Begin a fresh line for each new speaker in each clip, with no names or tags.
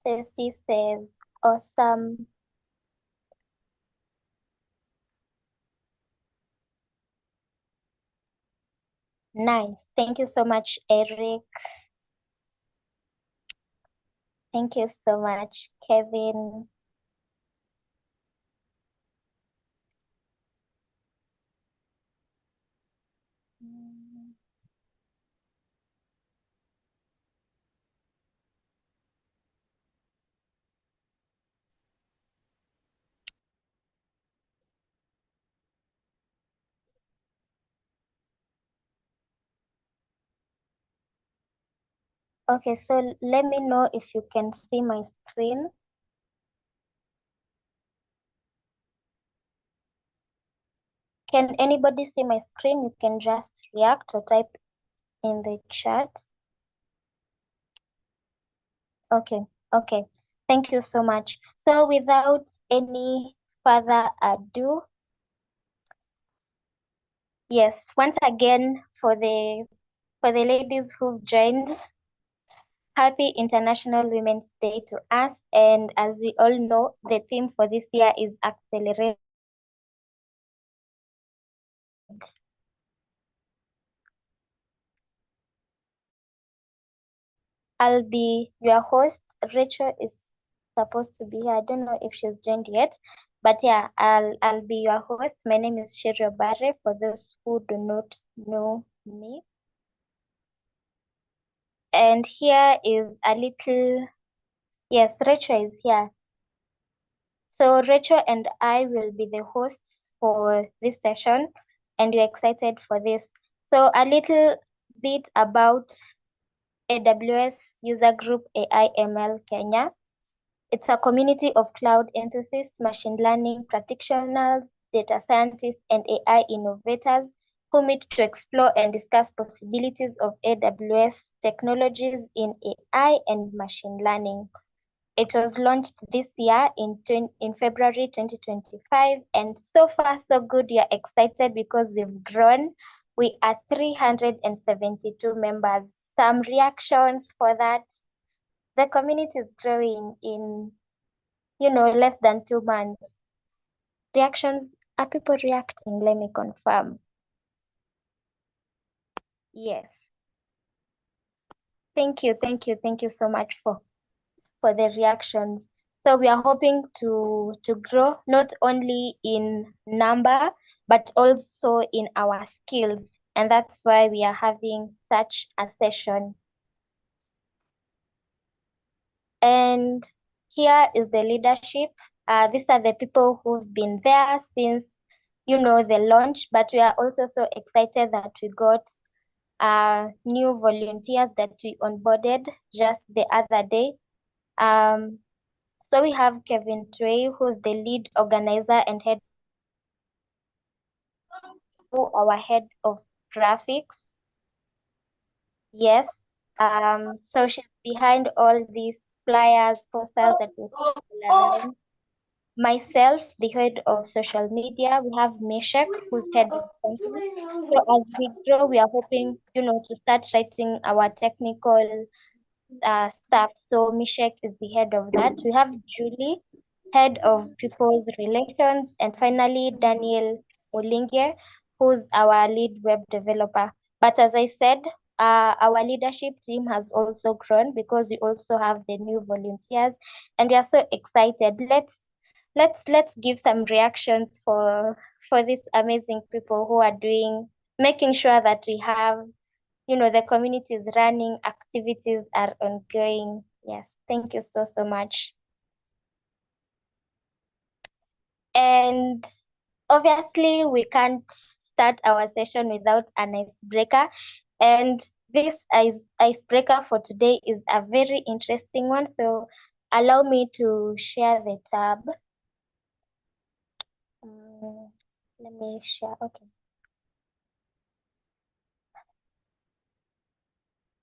Stacy says, awesome. Nice. Thank you so much, Eric. Thank you so much, Kevin. Okay, so let me know if you can see my screen. Can anybody see my screen? You can just react or type in the chat. Okay, okay. Thank you so much. So without any further ado, yes, once again for the ladies who've joined, happy International Women's Day to us. And as we all know, the theme for this year is accelerate. I'll be your host. Rachel is supposed to be here. I don't know if she's joined yet, but yeah, I'll be your host. My name is Shiri Bare, for those who do not know me. And here is a little, yes, Rachel is here. So Rachel and I will be the hosts for this session, and we're excited for this. So a little bit about AWS User Group AI ML Kenya. It's a community of cloud enthusiasts, machine learning practitioners, data scientists, and AI innovators who meet to explore and discuss possibilities of AWS technologies in AI and machine learning. It was launched this year in February 2025, and so far so good. You're excited because we've grown. We are 372 members. Some reactions for that. The community is growing in, less than 2 months. Reactions, are people reacting? Let me confirm. Yes. Thank you so much for the reactions. So we are hoping to grow not only in number, but also in our skills. And that's why we are having such a session. And here is the leadership. These are the people who've been there since, the launch, but we are also so excited that we got new volunteers that we onboarded just the other day. So we have Kevin Trey, who's the lead organizer and our head of graphics. Yes. So she's behind all these flyers, posters that we see around. Myself, the head of social media. We have Meshach, who's head of content. So as we grow, we are hoping, to start writing our technical staff. So Mishek is the head of that. We have Julie, head of people's relations, and finally Daniel Olinge, who's our lead web developer. But as I said, our leadership team has also grown because we also have the new volunteers, and we are so excited. Let's give some reactions for these amazing people who are making sure that we have, the community is running, activities are ongoing. Yes, thank you so much. And obviously, we can't start our session without an icebreaker. And this icebreaker for today is a very interesting one. So allow me to share the tab. Let me share. Okay.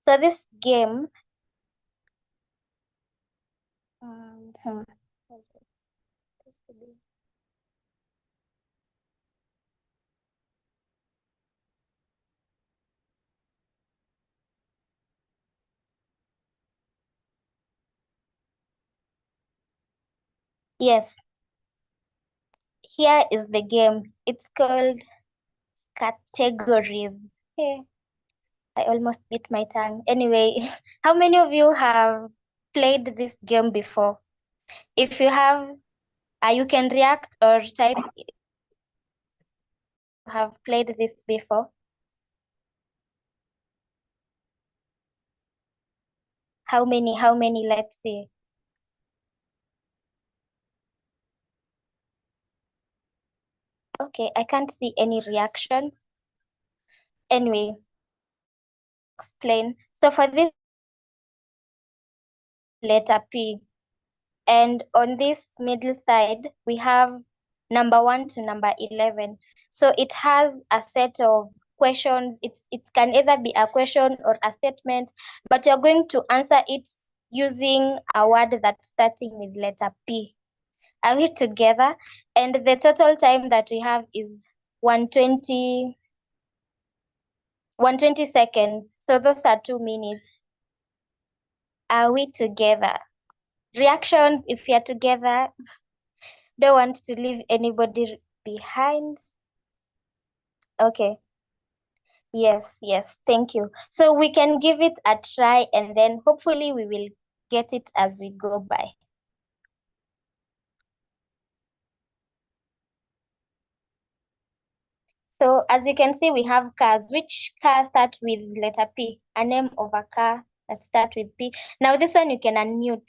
So this game, Yes. Here is the game. It's called categories. Hey, I almost bit my tongue. Anyway, how many of you have played this game before? If you have, you can react or type have played this before. How many? How many? Let's see. Okay, I can't see any reactions. Anyway, explain. So for this letter P, and on this middle side, we have number 1 to number 11. So it has a set of questions. It can either be a question or a statement, but you're going to answer it using a word that's starting with letter P. Are we together? And the total time that we have is 120 seconds. So those are 2 minutes. Are we together? Reactions if you're together. Don't want to leave anybody behind. Okay. Yes. Thank you. So we can give it a try and then hopefully we will get it as we go by. So as you can see, we have cars. Which car starts with letter P? A name of a car that starts with P. Now this one you can unmute.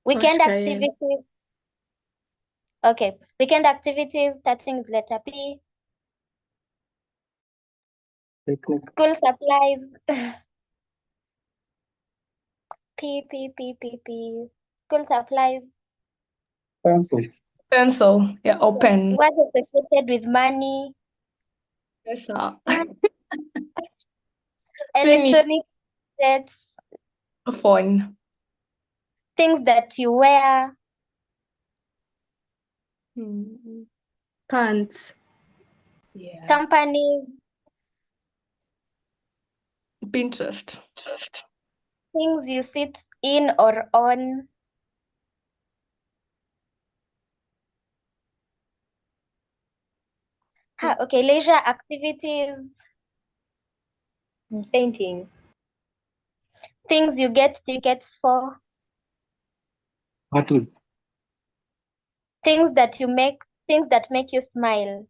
Weekend activities. Okay. Weekend activities starting with letter P.
Picnic.
School supplies. P. School supplies.
Pencil.
Pencil. Yeah, open.
What is associated with money?
Yes, sir.
Electronic gadgets.
Phone.
Things that you wear.
Pants.
Yeah.
Companies.
Pinterest.
Things you sit in or on. Okay, leisure activities.
Painting.
Things you get tickets for.
Tattoos.
Things that make you smile.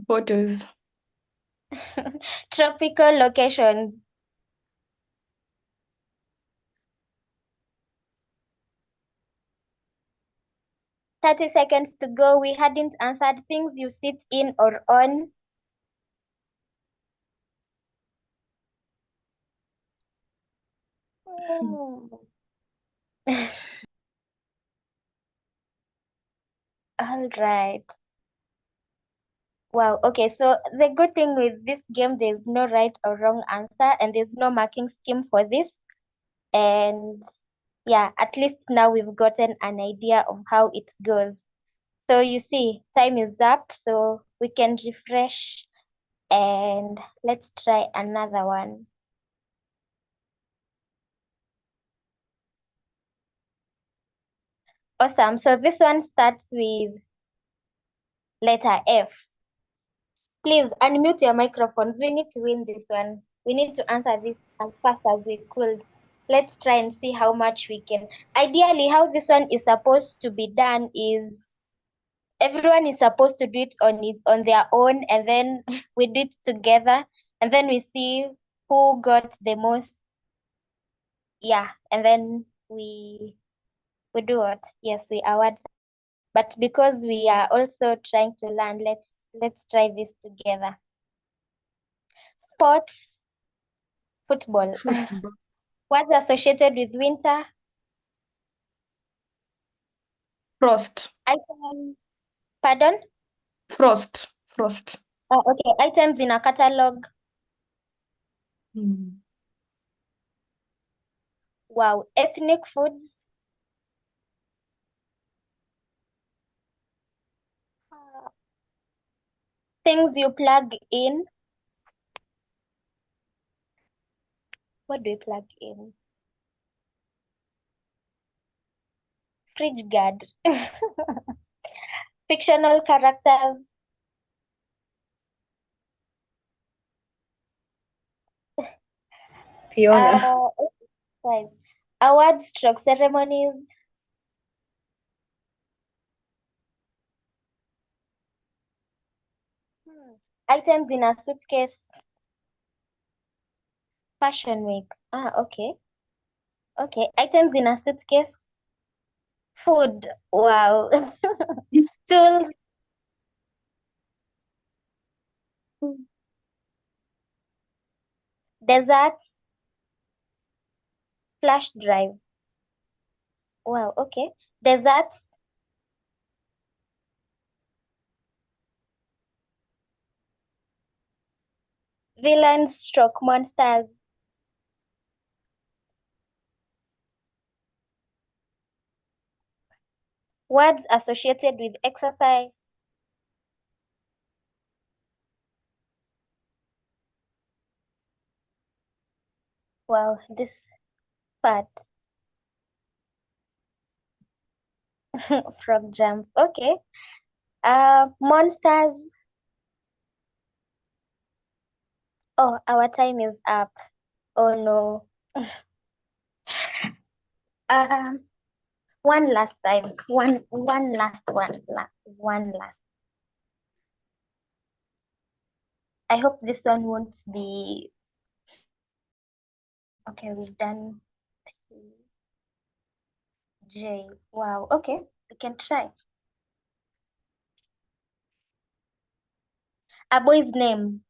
Photos.
Tropical locations. 30 seconds to go. We hadn't answered. Things you sit in or on. All right. Wow. Okay. So the good thing with this game, there's no right or wrong answer, and there's no marking scheme for this. And yeah, at least now we've gotten an idea of how it goes. So you see, time is up, so we can refresh and let's try another one. Awesome. So this one starts with letter F. Please unmute your microphones. We need to win this one. We need to answer this as fast as we could. Let's try and see how much we can. Ideally, how this one is supposed to be done is everyone is supposed to do it on their own, and then we do it together, and then we see who got the most. Yeah, and then we do what? Yes, we award. But because we are also trying to learn, let's try this together. Sports. Football. What's associated with winter?
Frost.
Pardon?
Frost.
Okay, items in a catalog. Wow, ethnic foods. Things you plug in. What do you plug in? fridge guard. Fictional characters.
Fiona.
Guys. Awards stroke ceremonies. Items in a suitcase. Fashion week. Okay. Okay. Items in a suitcase. Food. Wow. Tools. Desserts. Flash drive. Wow. Okay. Desserts. Villains stroke monsters. Words associated with exercise. Wow, this part. Frog jump. Okay. Monsters. Oh, our time is up. Oh no. One last time. One last one. One last. I hope this one won't be. Okay, we've done P, J. Wow. Okay, we can try. A boy's name.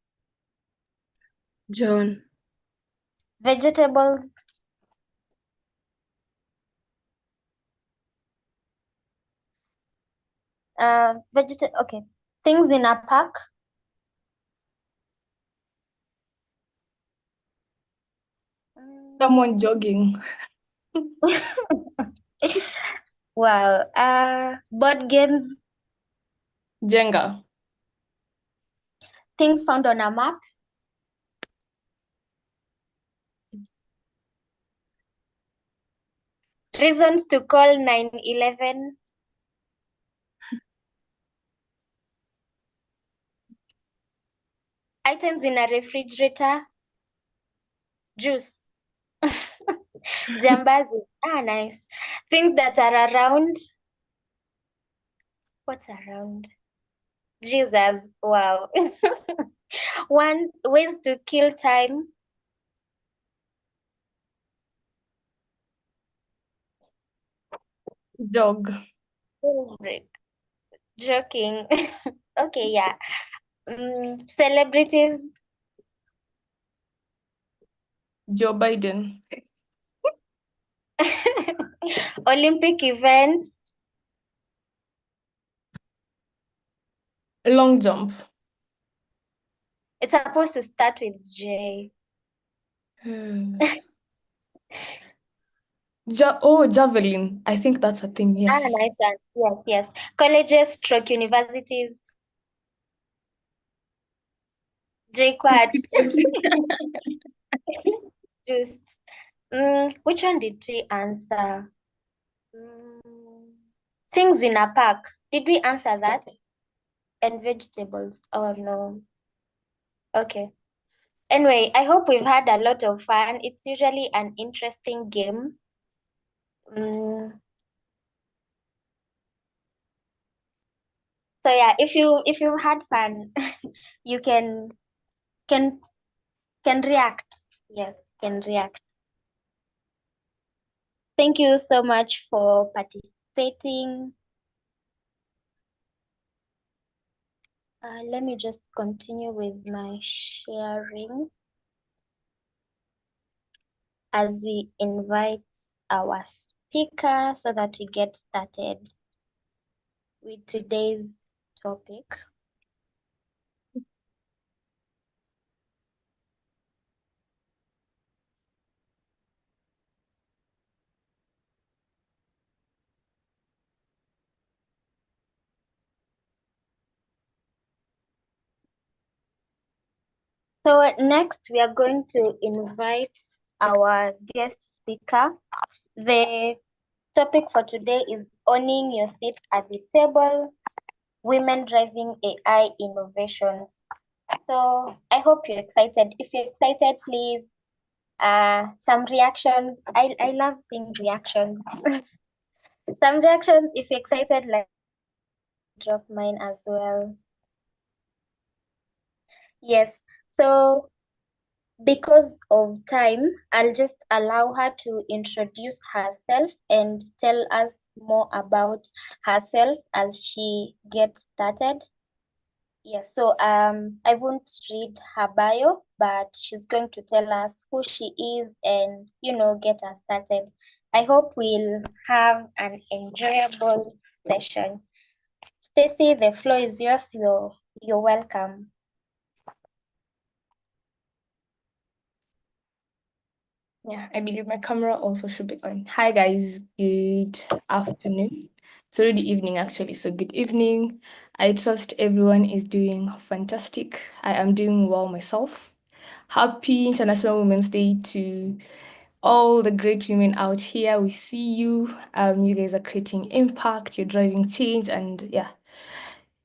John.
Vegetables. Okay. Things in a park.
Someone jogging.
Wow. Board games.
Jenga.
Things found on a map. Reasons to call 911. Items in a refrigerator. Juice. Jambazi. Nice. Things that are around. What's around? Jesus. Wow. Ways to kill time.
Jog.
Break. Joking. Okay, yeah. Celebrities.
Joe Biden.
Olympic events.
Long jump.
It's supposed to start with J.
Javelin. I think that's a thing. Yes.
Nice one. Yes, yes. Colleges stroke universities. JQuat. Just which one did we answer? Things in a park. Did we answer that? And vegetables. Oh no. Okay. Anyway, I hope we've had a lot of fun. It's usually an interesting game. So yeah, if you had fun, you can react. Yes, can react. Thank you so much for participating. Let me just continue with my sharing as we invite our speaker so that we get started with today's topic. So next we are going to invite our guest speaker. The topic for today is owning your seat at the table, women driving AI innovations. So I hope you're excited. If you're excited, please, some reactions. I love seeing reactions. Some reactions, if you're excited, like drop mine as well. Yes. So because of time, I'll just allow her to introduce herself and tell us more about herself as she gets started. Yes, so I won't read her bio, but she's going to tell us who she is and, get us started. I hope we'll have an enjoyable session. Stacy, the floor is yours. You're welcome.
Yeah, I believe my camera also should be on. Hi guys, good afternoon. It's already evening actually, so good evening. I trust everyone is doing fantastic. I am doing well myself. Happy International Women's Day to all the great women out here. We see you. You guys are creating impact, you're driving change, and yeah,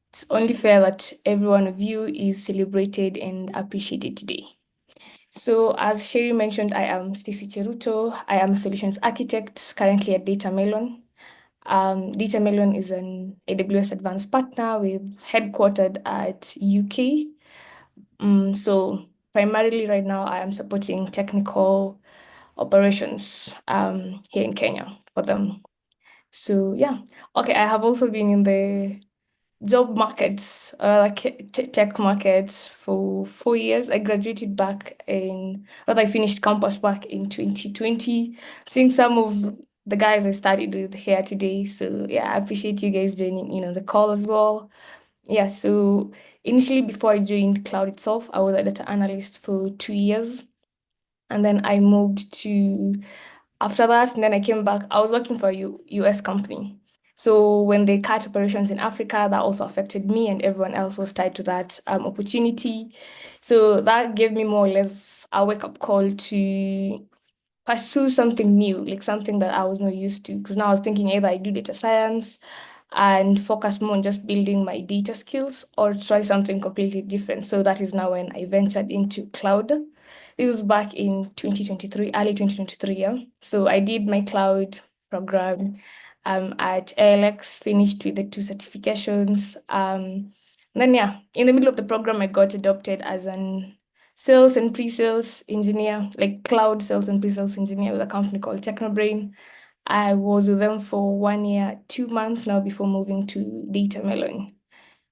it's only fair that every one of you is celebrated and appreciated today. So, as Sherry mentioned, I am Stacey Cheruto. I am a solutions architect currently at DataMelon. DataMelon is an AWS advanced partner with headquartered at UK. So, primarily right now, I am supporting technical operations here in Kenya for them. So, yeah. Okay, I have also been in the job market or like tech market for 4 years. I graduated back I finished campus back in 2020. Seeing some of the guys I studied with here today. So yeah, I appreciate you guys joining in on the call as well. Yeah, so initially before I joined Cloud itself, I was a data analyst for 2 years. And then I moved to after that, and then I came back. I was working for a US company. So when they cut operations in Africa, that also affected me, and everyone else was tied to that opportunity. So that gave me more or less a wake-up call to pursue something new, like something that I was not used to. Because now I was thinking either I do data science and focus more on just building my data skills or try something completely different. So that is now when I ventured into cloud. This was back in 2023, early 2023, yeah. So I did my cloud program at ALX, finished with the 2 certifications. Then yeah, in the middle of the program, I got adopted as an sales and pre-sales engineer, like cloud sales and pre-sales engineer with a company called Technobrain. I was with them for 1 year, 2 months now before moving to DataMelon,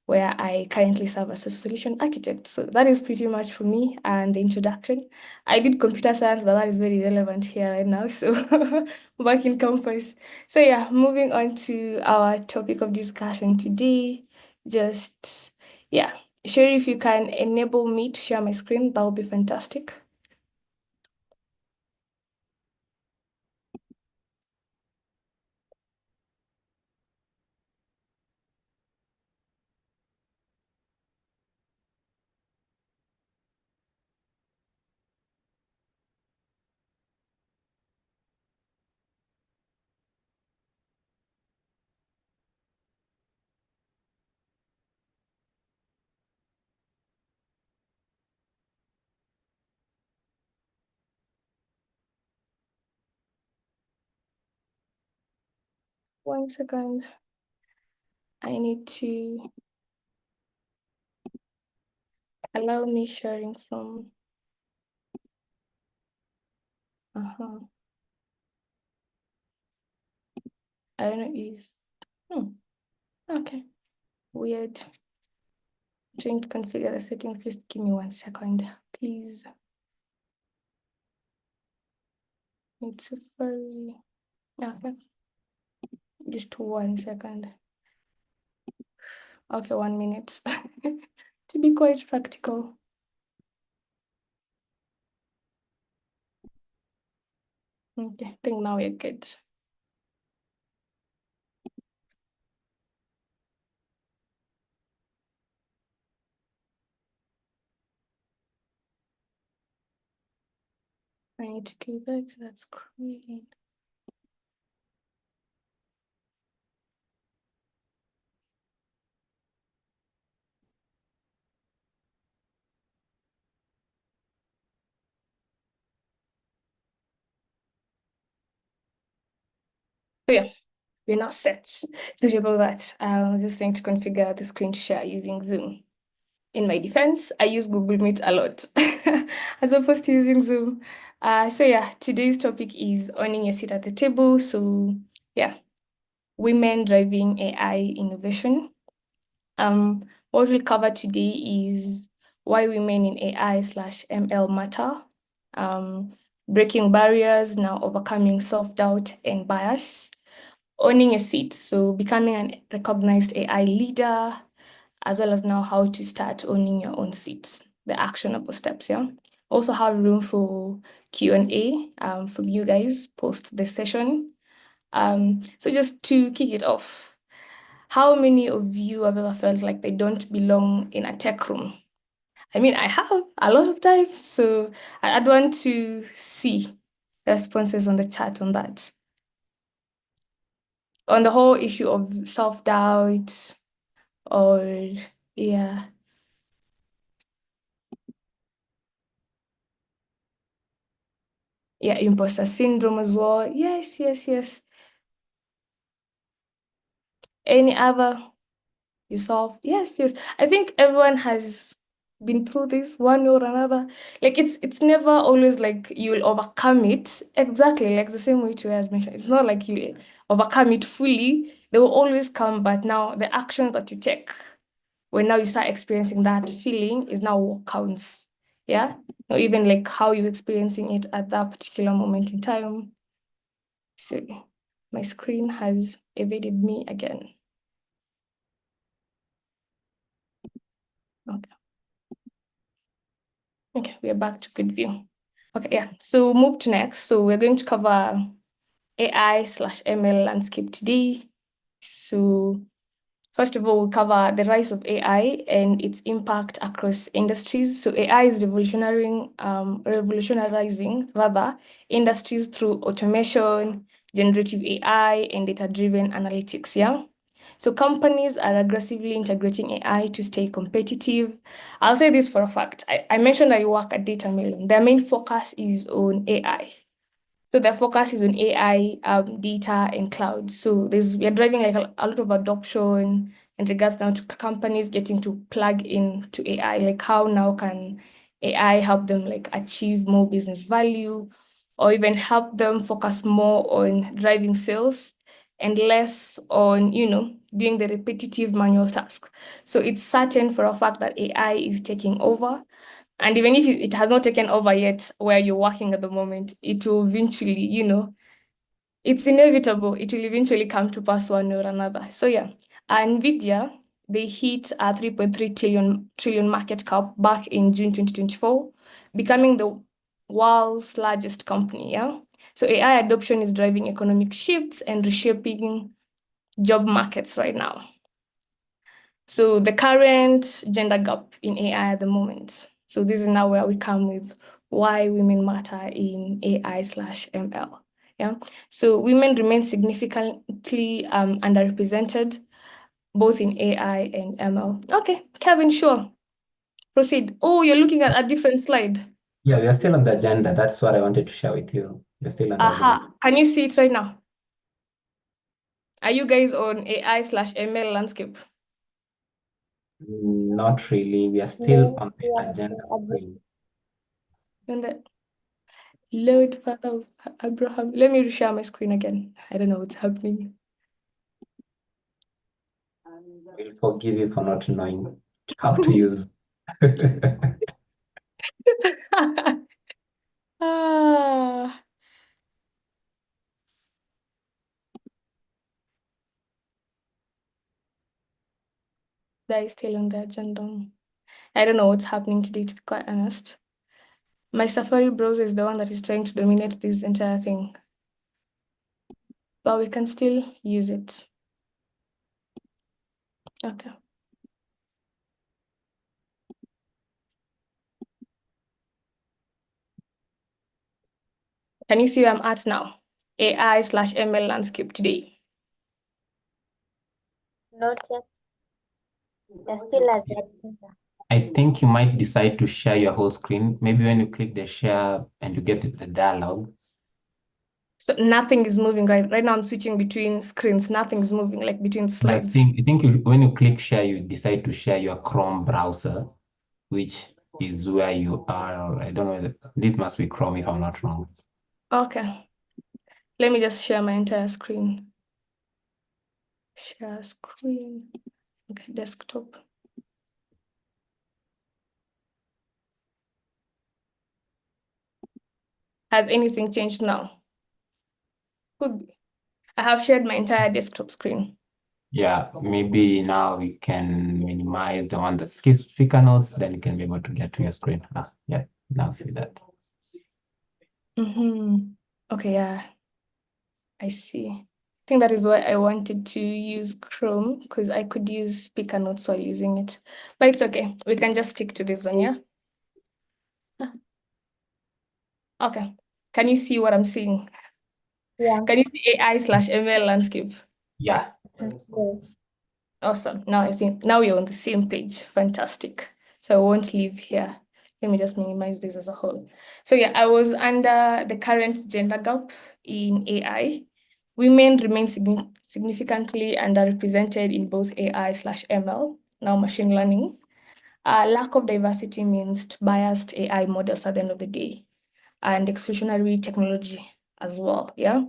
where I currently serve as a solution architect. So that is pretty much for me and the introduction. I did computer science, but that is very relevant here right now. So back in campus. So yeah, moving on to our topic of discussion today. Just yeah, Sherry, if you can enable me to share my screen, that would be fantastic. One second. I need to allow me sharing from. Uh-huh. I don't know if. Okay. Weird. Trying to configure the settings. Just give me 1 second, please. It's very. Okay. Just 1 second. Okay, 1 minute. To be quite practical. Okay, I think now we're good. I need to go back to that screen. So yeah, we're now set. Sorry about that. I was just trying to configure the screen share using Zoom. In my defense, I use Google Meet a lot as opposed to using Zoom. So yeah, today's topic is owning your seat at the table. So yeah, women driving AI innovation. What we'll cover today is why women in AI/ML matter, breaking barriers, now overcoming self-doubt and bias, owning a seat, so becoming a recognized AI leader, as well as now how to start owning your own seats, the actionable steps, yeah. Also have room for Q&A from you guys post this session. So just to kick it off, how many of you have ever felt like they don't belong in a tech room? I mean, I have a lot of times, so I'd want to see responses on the chat on that. On the whole issue of self-doubt or yeah. Yeah, imposter syndrome as well. Yes, yes, yes. Any other yourself? Yes, yes. I think everyone has been through this one way or another. Like it's never always like you'll overcome it. Exactly, like the same way to as mentioned. It's not like you'll overcome it fully. They will always come, but now the actions that you take when now you start experiencing that feeling is now what counts. Yeah. Or even like how you're experiencing it at that particular moment in time. So my screen has evaded me again. Okay. Okay, we are back to good view. Okay, yeah. So move to next. So we're going to cover AI/ML landscape today. So first of all, we'll cover the rise of AI and its impact across industries. So AI is revolutionizing rather industries through automation, generative AI, and data-driven analytics. Yeah. So companies are aggressively integrating AI to stay competitive. I'll say this for a fact. I mentioned I work at Data Million. Their main focus is on AI. So their focus is on AI, data, and cloud. So we are driving like a lot of adoption in regards now to companies getting to plug into AI. Like how now can AI help them like achieve more business value, or even help them focus more on driving sales and less on doing the repetitive manual task. So it's certain for a fact that AI is taking over. And even if it has not taken over yet where you're working at the moment, it will eventually, it's inevitable. It will eventually come to pass one or another. So yeah, NVIDIA, they hit a 3.3 trillion market cap back in June 2024, becoming the world's largest company, yeah? So AI adoption is driving economic shifts and reshaping job markets right now. So the current gender gap in AI at the moment. So this is now where we come with why women matter in AI/ML. Yeah. So women remain significantly underrepresented both in AI and ML. Okay, Kevin, sure. Proceed. Oh, you're looking at a different slide.
Yeah, we are still on the agenda. That's what I wanted to share with you. We're still on the agenda.
Aha. Can you see it right now? Are you guys on AI/ML landscape?
Not really. We are still
No,
on
we
the
are
agenda
not
screen.
And the Lord Father of Abraham. Let me share my screen again. I don't know what's happening.
We'll forgive you for not knowing how to use.
Ah, that is still on the agenda. I don't know what's happening today, to be quite honest. My Safari browser is the one that is trying to dominate this entire thing. But we can still use it. Okay. Can you see where I'm at now? AI/ML landscape today.
not yet. We're still at the agenda.
I think you might decide to share your whole screen. Maybe when you click the share and you get to the dialogue.
So nothing is moving right now. I'm switching between screens. Nothing is moving like between the
I
slides.
think when you click share, you decide to share your Chrome browser, which is where you are. I don't know. This must be Chrome if I'm not wrong.
Okay. Let me just share my entire screen. Share screen. Okay, desktop. Has anything changed now? Could be. I have shared my entire desktop screen.
Yeah, maybe now we can minimize the one that skips speaker notes, then you can be able to get to your screen. Yeah, now see that.
Okay, yeah, I see. I think that is why I wanted to use Chrome, because I could use speaker notes while using it. But it's okay. We can just stick to this one, yeah? Okay. Can you see what I'm seeing?
Yeah.
Can you see AI/ML landscape?
Yeah.
Yes.
Awesome. Now I think now we're on the same page. Fantastic. So I won't leave here. Let me just minimize this as a whole. So yeah, I was under the current gender gap in AI. Women remain significantly underrepresented in both AI/ML, now machine learning. Lack of diversity means biased AI models at the end of the day, and exclusionary technology as well. Yeah.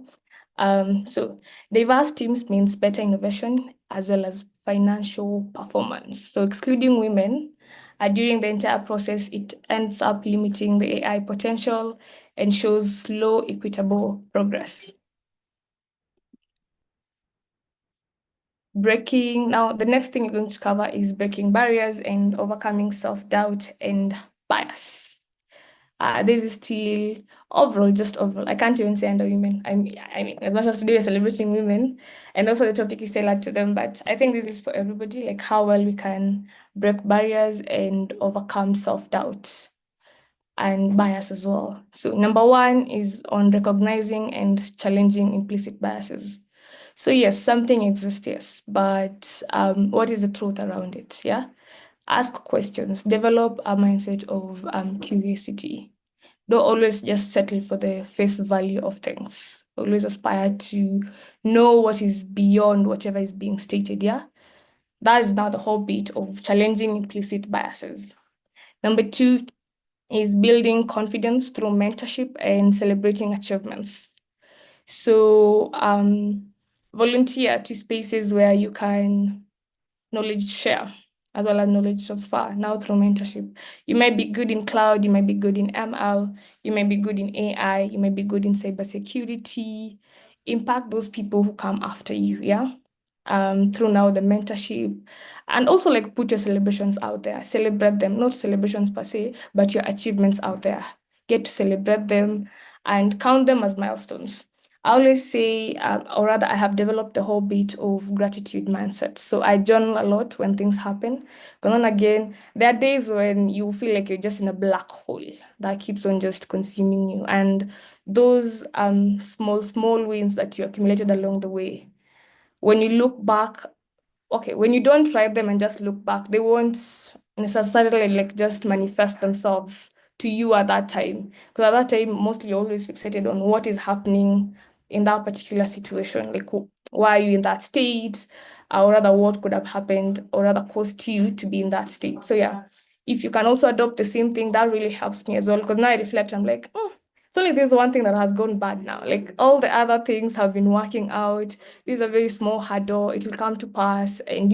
So diverse teams means better innovation as well as financial performance. So excluding women during the entire process, it ends up limiting the AI potential and shows slow, equitable progress. Now the next thing we're going to cover is breaking barriers and overcoming self-doubt and bias. This is still overall, just overall. I can't even say under women. I mean, as much as today we're celebrating women, and also the topic is tailored to them, but I think this is for everybody, like how well we can break barriers and overcome self-doubt and bias as well. So number one is on recognizing and challenging implicit biases. So yes, something exists, yes, but what is the truth around it? Yeah, ask questions, develop a mindset of curiosity. Don't always just settle for the face value of things. Always aspire to know what is beyond whatever is being stated. Yeah, that is now the whole bit of challenging implicit biases. Number two is building confidence through mentorship and celebrating achievements. So, volunteer to spaces where you can knowledge share as well as knowledge transfer now through mentorship. You might be good in cloud, you might be good in ML, you might be good in AI, you might be good in cybersecurity. Impact those people who come after you, yeah? Through now the mentorship, and also like put your celebrations out there, celebrate them, not celebrations per se, but your achievements out there. Get to celebrate them and count them as milestones. I always say, or rather, I have developed a whole bit of gratitude mindset. So I journal a lot when things happen. But then again, there are days when you feel like you're just in a black hole that keeps on just consuming you. And those small wins that you accumulated along the way, when you look back, okay, when you don't try them and just look back, they won't necessarily like just manifest themselves to you at that time. Because at that time, mostly you're always fixated on what is happening in that particular situation. Like, why are you in that state? Or rather, what could have happened, or rather, caused you to be in that state. So, yeah, if you can also adopt the same thing, that really helps me as well. Because now I reflect, I'm like, it's only this one thing that has gone bad now. Like, all the other things have been working out. This is a very small hurdle. It will come to pass, and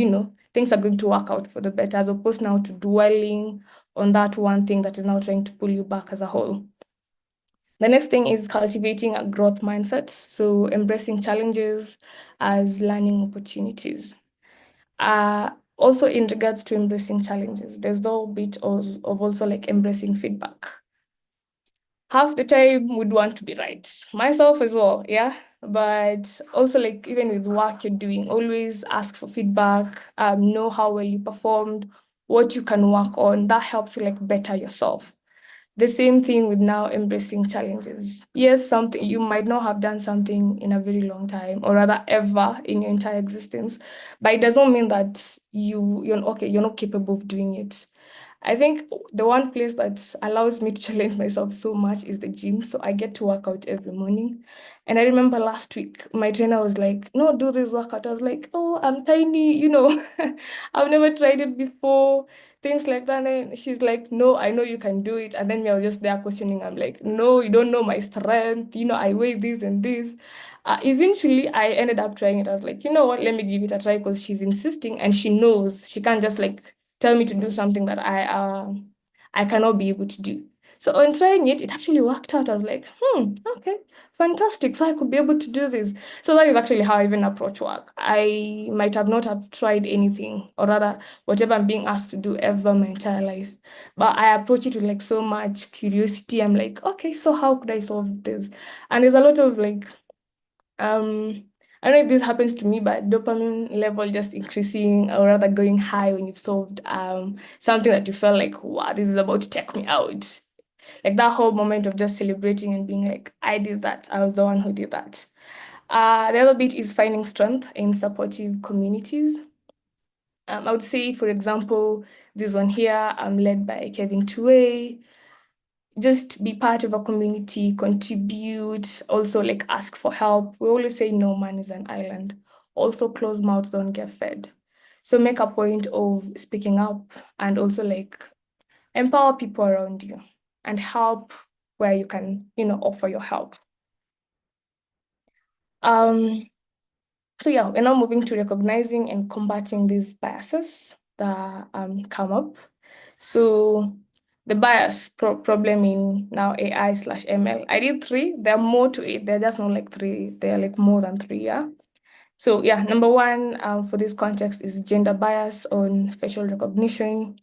things are going to work out for the better, as opposed now to dwelling on that one thing that is now trying to pull you back as a whole. The next thing is cultivating a growth mindset. So embracing challenges as learning opportunities. Also in regards to embracing challenges, there's the whole bit of also like embracing feedback. Half the time would want to be right. Myself as well, yeah. But also like even with work you're doing, always ask for feedback, know how well you performed, what you can work on. That helps you like better yourself. The same thing with now embracing challenges. Yes, something you might not have done something in a very long time, or rather ever in your entire existence, but it does not mean that you're not capable of doing it. I think the one place that allows me to challenge myself so much is the gym. So I get to work out every morning. And I remember last week, my trainer was like, no, do this workout. I was like, oh, I'm tiny, I've never tried it before, things like that. And she's like, no, I know you can do it. And then I was just there questioning. I'm like, no, you don't know my strength. I weigh this and this. Eventually, I ended up trying it. I was like, you know what, let me give it a try because she's insisting and she knows she can't just like tell me to do something that I cannot be able to do. So on trying it, it actually worked out. I was like, okay, fantastic. So I could be able to do this. So that is actually how I even approach work. I might have not have tried anything, or rather, whatever I'm being asked to do ever my entire life. But I approach it with like so much curiosity. I'm like, okay, so how could I solve this? And there's a lot of like I don't know if this happens to me, but dopamine level just increasing or rather going high when you've solved something that you felt like, wow, this is about to take me out. Like that whole moment of just celebrating and being like, I did that. I was the one who did that. The other bit is finding strength in supportive communities. I would say, for example, this one here, I'm led by Kevin Tuwei. Just be part of a community, contribute, also like ask for help. We always say no man is an island. Also, closed mouths don't get fed. So make a point of speaking up and also like empower people around you and help where you can, offer your help. So yeah, we're now moving to recognizing and combating these biases that come up. So the bias problem in now AI/ML. I did three. There are more to it. They're just not like three. They're like more than three, yeah. So yeah, number one for this context is gender bias on facial recognition.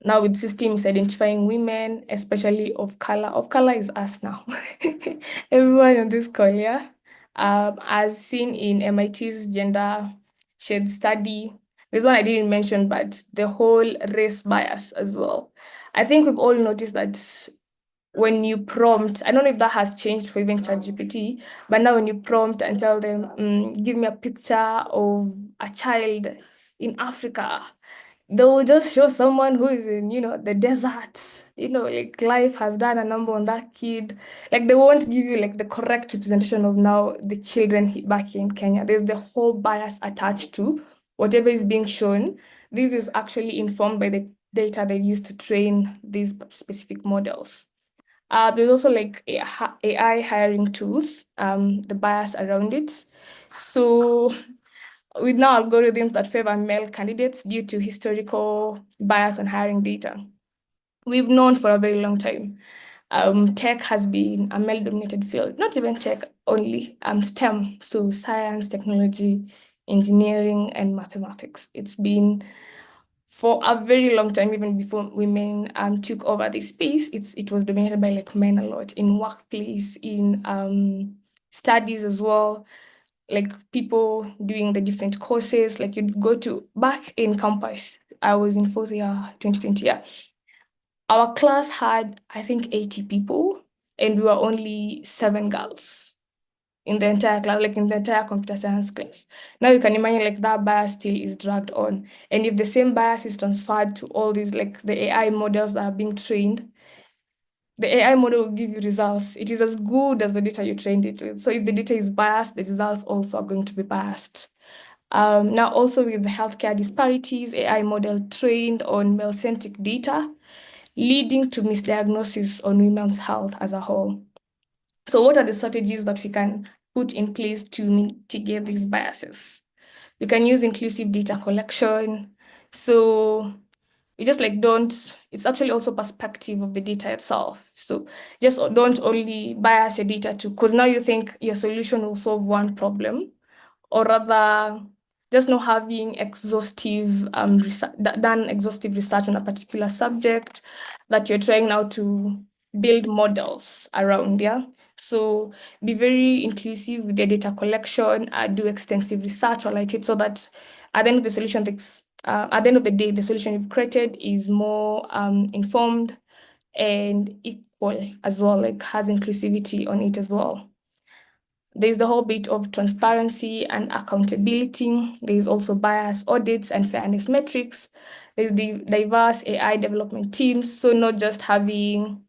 Now with systems identifying women, especially of color. Of color is us now. Everyone on this call, yeah. As seen in MIT's gender shade study. This one I didn't mention, but the whole race bias as well. I think we've all noticed that when you prompt, I don't know if that has changed for even ChatGPT, but now when you prompt and tell them, give me a picture of a child in Africa, they will just show someone who is in, the desert, like life has done a number on that kid. Like they won't give you like the correct representation of now the children back in Kenya. There's the whole bias attached to whatever is being shown. This is actually informed by the data they use to train these specific models. There's also like AI hiring tools, the bias around it. So with now algorithms that favor male candidates due to historical bias on hiring data. We've known for a very long time. Tech has been a male-dominated field, not even tech only, STEM, so science, technology, engineering, and mathematics. It's been for a very long time, even before women took over this space, it was dominated by like men a lot in workplace, in studies as well, like people doing the different courses. Like you'd go to back in campus. I was in fourth year, 2020. Yeah, our class had I think 80 people, and we were only 7 girls in the entire class, like in the entire computer science class. Now you can imagine like that bias still is dragged on. And if the same bias is transferred to all these, like the AI models that are being trained, the AI model will give you results. It is as good as the data you trained it with. So if the data is biased, the results also are going to be biased. Now also with the healthcare disparities, AI model trained on male-centric data, leading to misdiagnosis on women's health as a whole. So what are the strategies that we can put in place to mitigate these biases? We can use inclusive data collection. So we just like don't, it's actually also perspective of the data itself. So just don't only bias your data to, because now you think your solution will solve one problem, or rather just not having exhaustive done exhaustive research on a particular subject that you're trying now to build models around, yeah. So be very inclusive with your data collection, do extensive research on it so that at the end of the solution, at the end of the day, the solution you've created is more informed and equal as well, like has inclusivity on it as well. There's the whole bit of transparency and accountability. There's also bias audits and fairness metrics. There's the diverse AI development teams. So not just having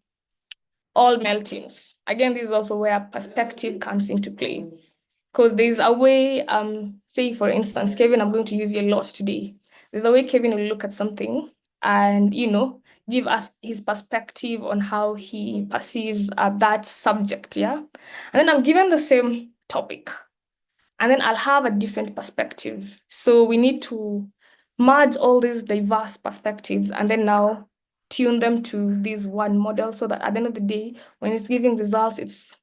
all male teams. Again, this is also where perspective comes into play. Because there's a way, say for instance, Kevin, I'm going to use you a lot today. There's a way Kevin will look at something and, give us his perspective on how he perceives that subject, yeah? And then I'm given the same topic, and then I'll have a different perspective. So we need to merge all these diverse perspectives and then now tune them to this one model so that at the end of the day, when it's giving results, it's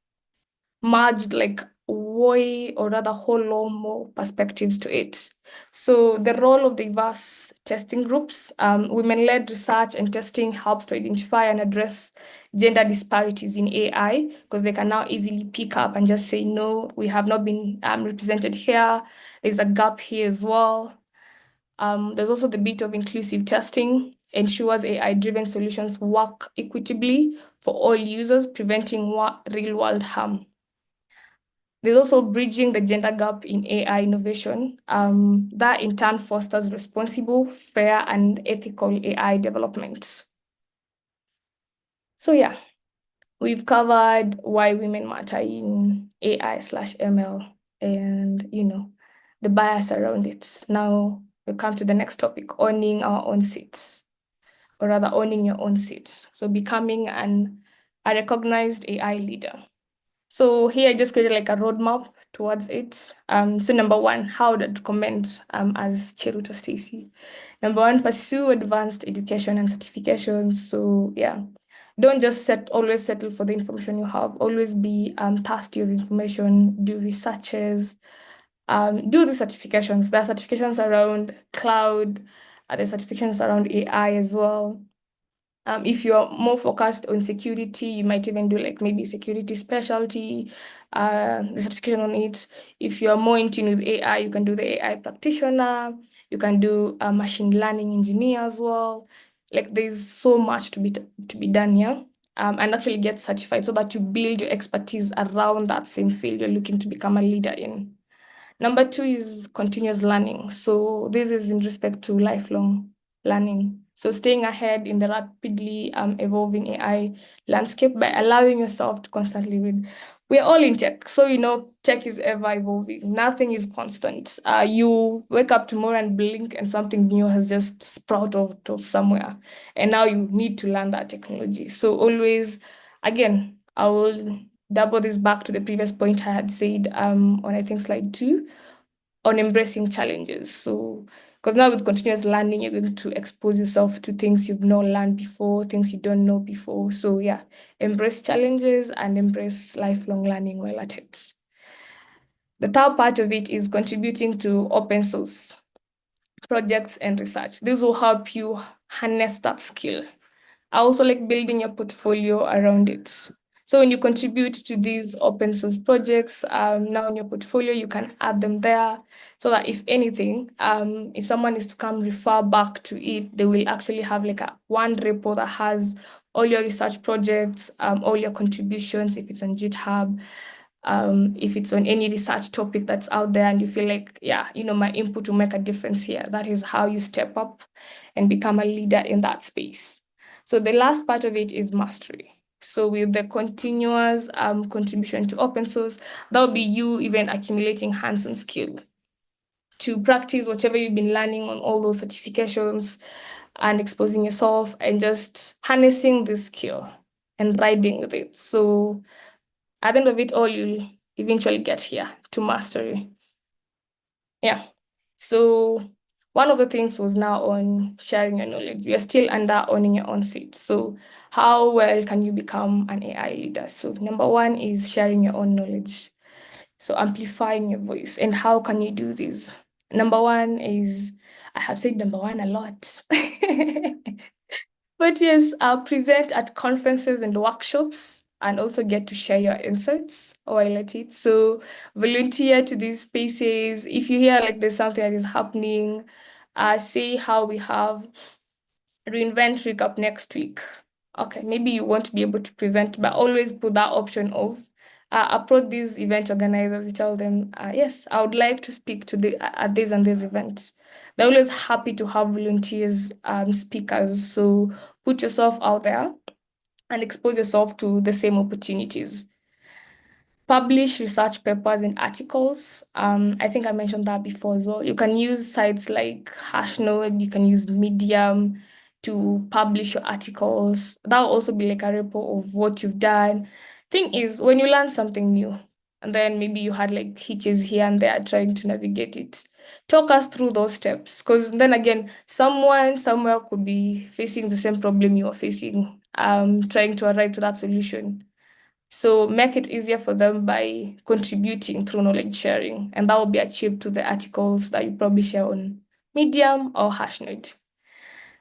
merged like way or rather whole lot more perspectives to it. So the role of diverse testing groups, women-led research and testing helps to identify and address gender disparities in AI because they can now easily pick up and just say, no, we have not been represented here. There's a gap here as well. There's also the bit of inclusive testing, ensures AI-driven solutions work equitably for all users, preventing real-world harm. There's also bridging the gender gap in AI innovation. That in turn fosters responsible, fair, and ethical AI development. So yeah, we've covered why women matter in AI/ML and, the bias around it. Now we come to the next topic, owning our own seats, or rather owning your own seats. So becoming a recognized AI leader. So here I just created like a roadmap towards it. So number one, how to comment as Cheruto Stacy. Number one, pursue advanced education and certifications. So yeah, don't just always settle for the information you have. Always be thirsty of information, do researches, do the certifications. There are certifications around cloud, there are certifications around AI as well. If you're more focused on security, you might even do like maybe security specialty, the certification on it. If you're more in tune with AI, you can do the AI practitioner. You can do a machine learning engineer as well. Like there's so much to be done here. And actually get certified so that you build your expertise around that same field you're looking to become a leader in. Number two is continuous learning. So this is in respect to lifelong learning. So staying ahead in the rapidly evolving AI landscape by allowing yourself to constantly read. We're all in tech, so tech is ever evolving. Nothing is constant. You wake up tomorrow and blink, and something new has just sprouted out of somewhere, and now you need to learn that technology. So always, again, I will double this back to the previous point I had said on I think slide 2 on embracing challenges. So because now with continuous learning, you're going to expose yourself to things you've not learned before, things you don't know before. So yeah, embrace challenges and embrace lifelong learning while at it. The third part of it is contributing to open source projects and research. This will help you harness that skill. I also like building your portfolio around it. So when you contribute to these open source projects, now in your portfolio, you can add them there so that if anything, if someone is to come refer back to it, they will actually have like one repo that has all your research projects, all your contributions, if it's on GitHub, if it's on any research topic that's out there and you feel like, yeah, my input will make a difference here. That is how you step up and become a leader in that space. So the last part of it is mastery. So with the continuous contribution to open source, that will be you even accumulating hands-on skill to practice whatever you've been learning on all those certifications and exposing yourself and just harnessing this skill and riding with it. So at the end of it all, you'll eventually get here to mastery. Yeah. So one of the things was now on sharing your knowledge. We are still under owning your own seat. So how well can you become an AI leader? So number one is sharing your own knowledge. So amplifying your voice. And how can you do this? Number one is, I have said number one a lot. But yes, I'll present at conferences and workshops and also get to share your insights while at it. So volunteer to these spaces. If you hear like there's something that is happening, say how we have reInvent week up next week. Okay, maybe you won't be able to present, but always put that option of approach these event organizers. You tell them, yes, I would like to speak to the at this and this event. They're always happy to have volunteers, speakers. So put yourself out there and expose yourself to the same opportunities. Publish research papers and articles. I think I mentioned that before as well. You can use sites like Hashnode, you can use Medium to publish your articles. That will also be like a report of what you've done. Thing is, when you learn something new, and then maybe you had like hitches here and there trying to navigate it, talk us through those steps. Because then again, someone somewhere could be facing the same problem you are facing, trying to arrive to that solution. So make it easier for them by contributing through knowledge sharing, and that will be achieved through the articles that you probably share on Medium or Hashnode.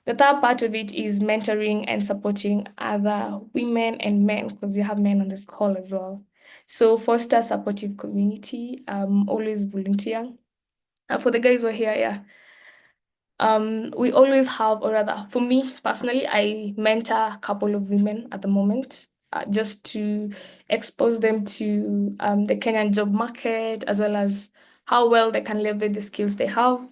The third part of it is mentoring and supporting other women and men, because we have men on this call as well. So foster a supportive community, always volunteer. And for the guys who are here, yeah, we always have, or rather, for me personally, I mentor a couple of women at the moment, just to expose them to the Kenyan job market, as well as how well they can leverage the skills they have.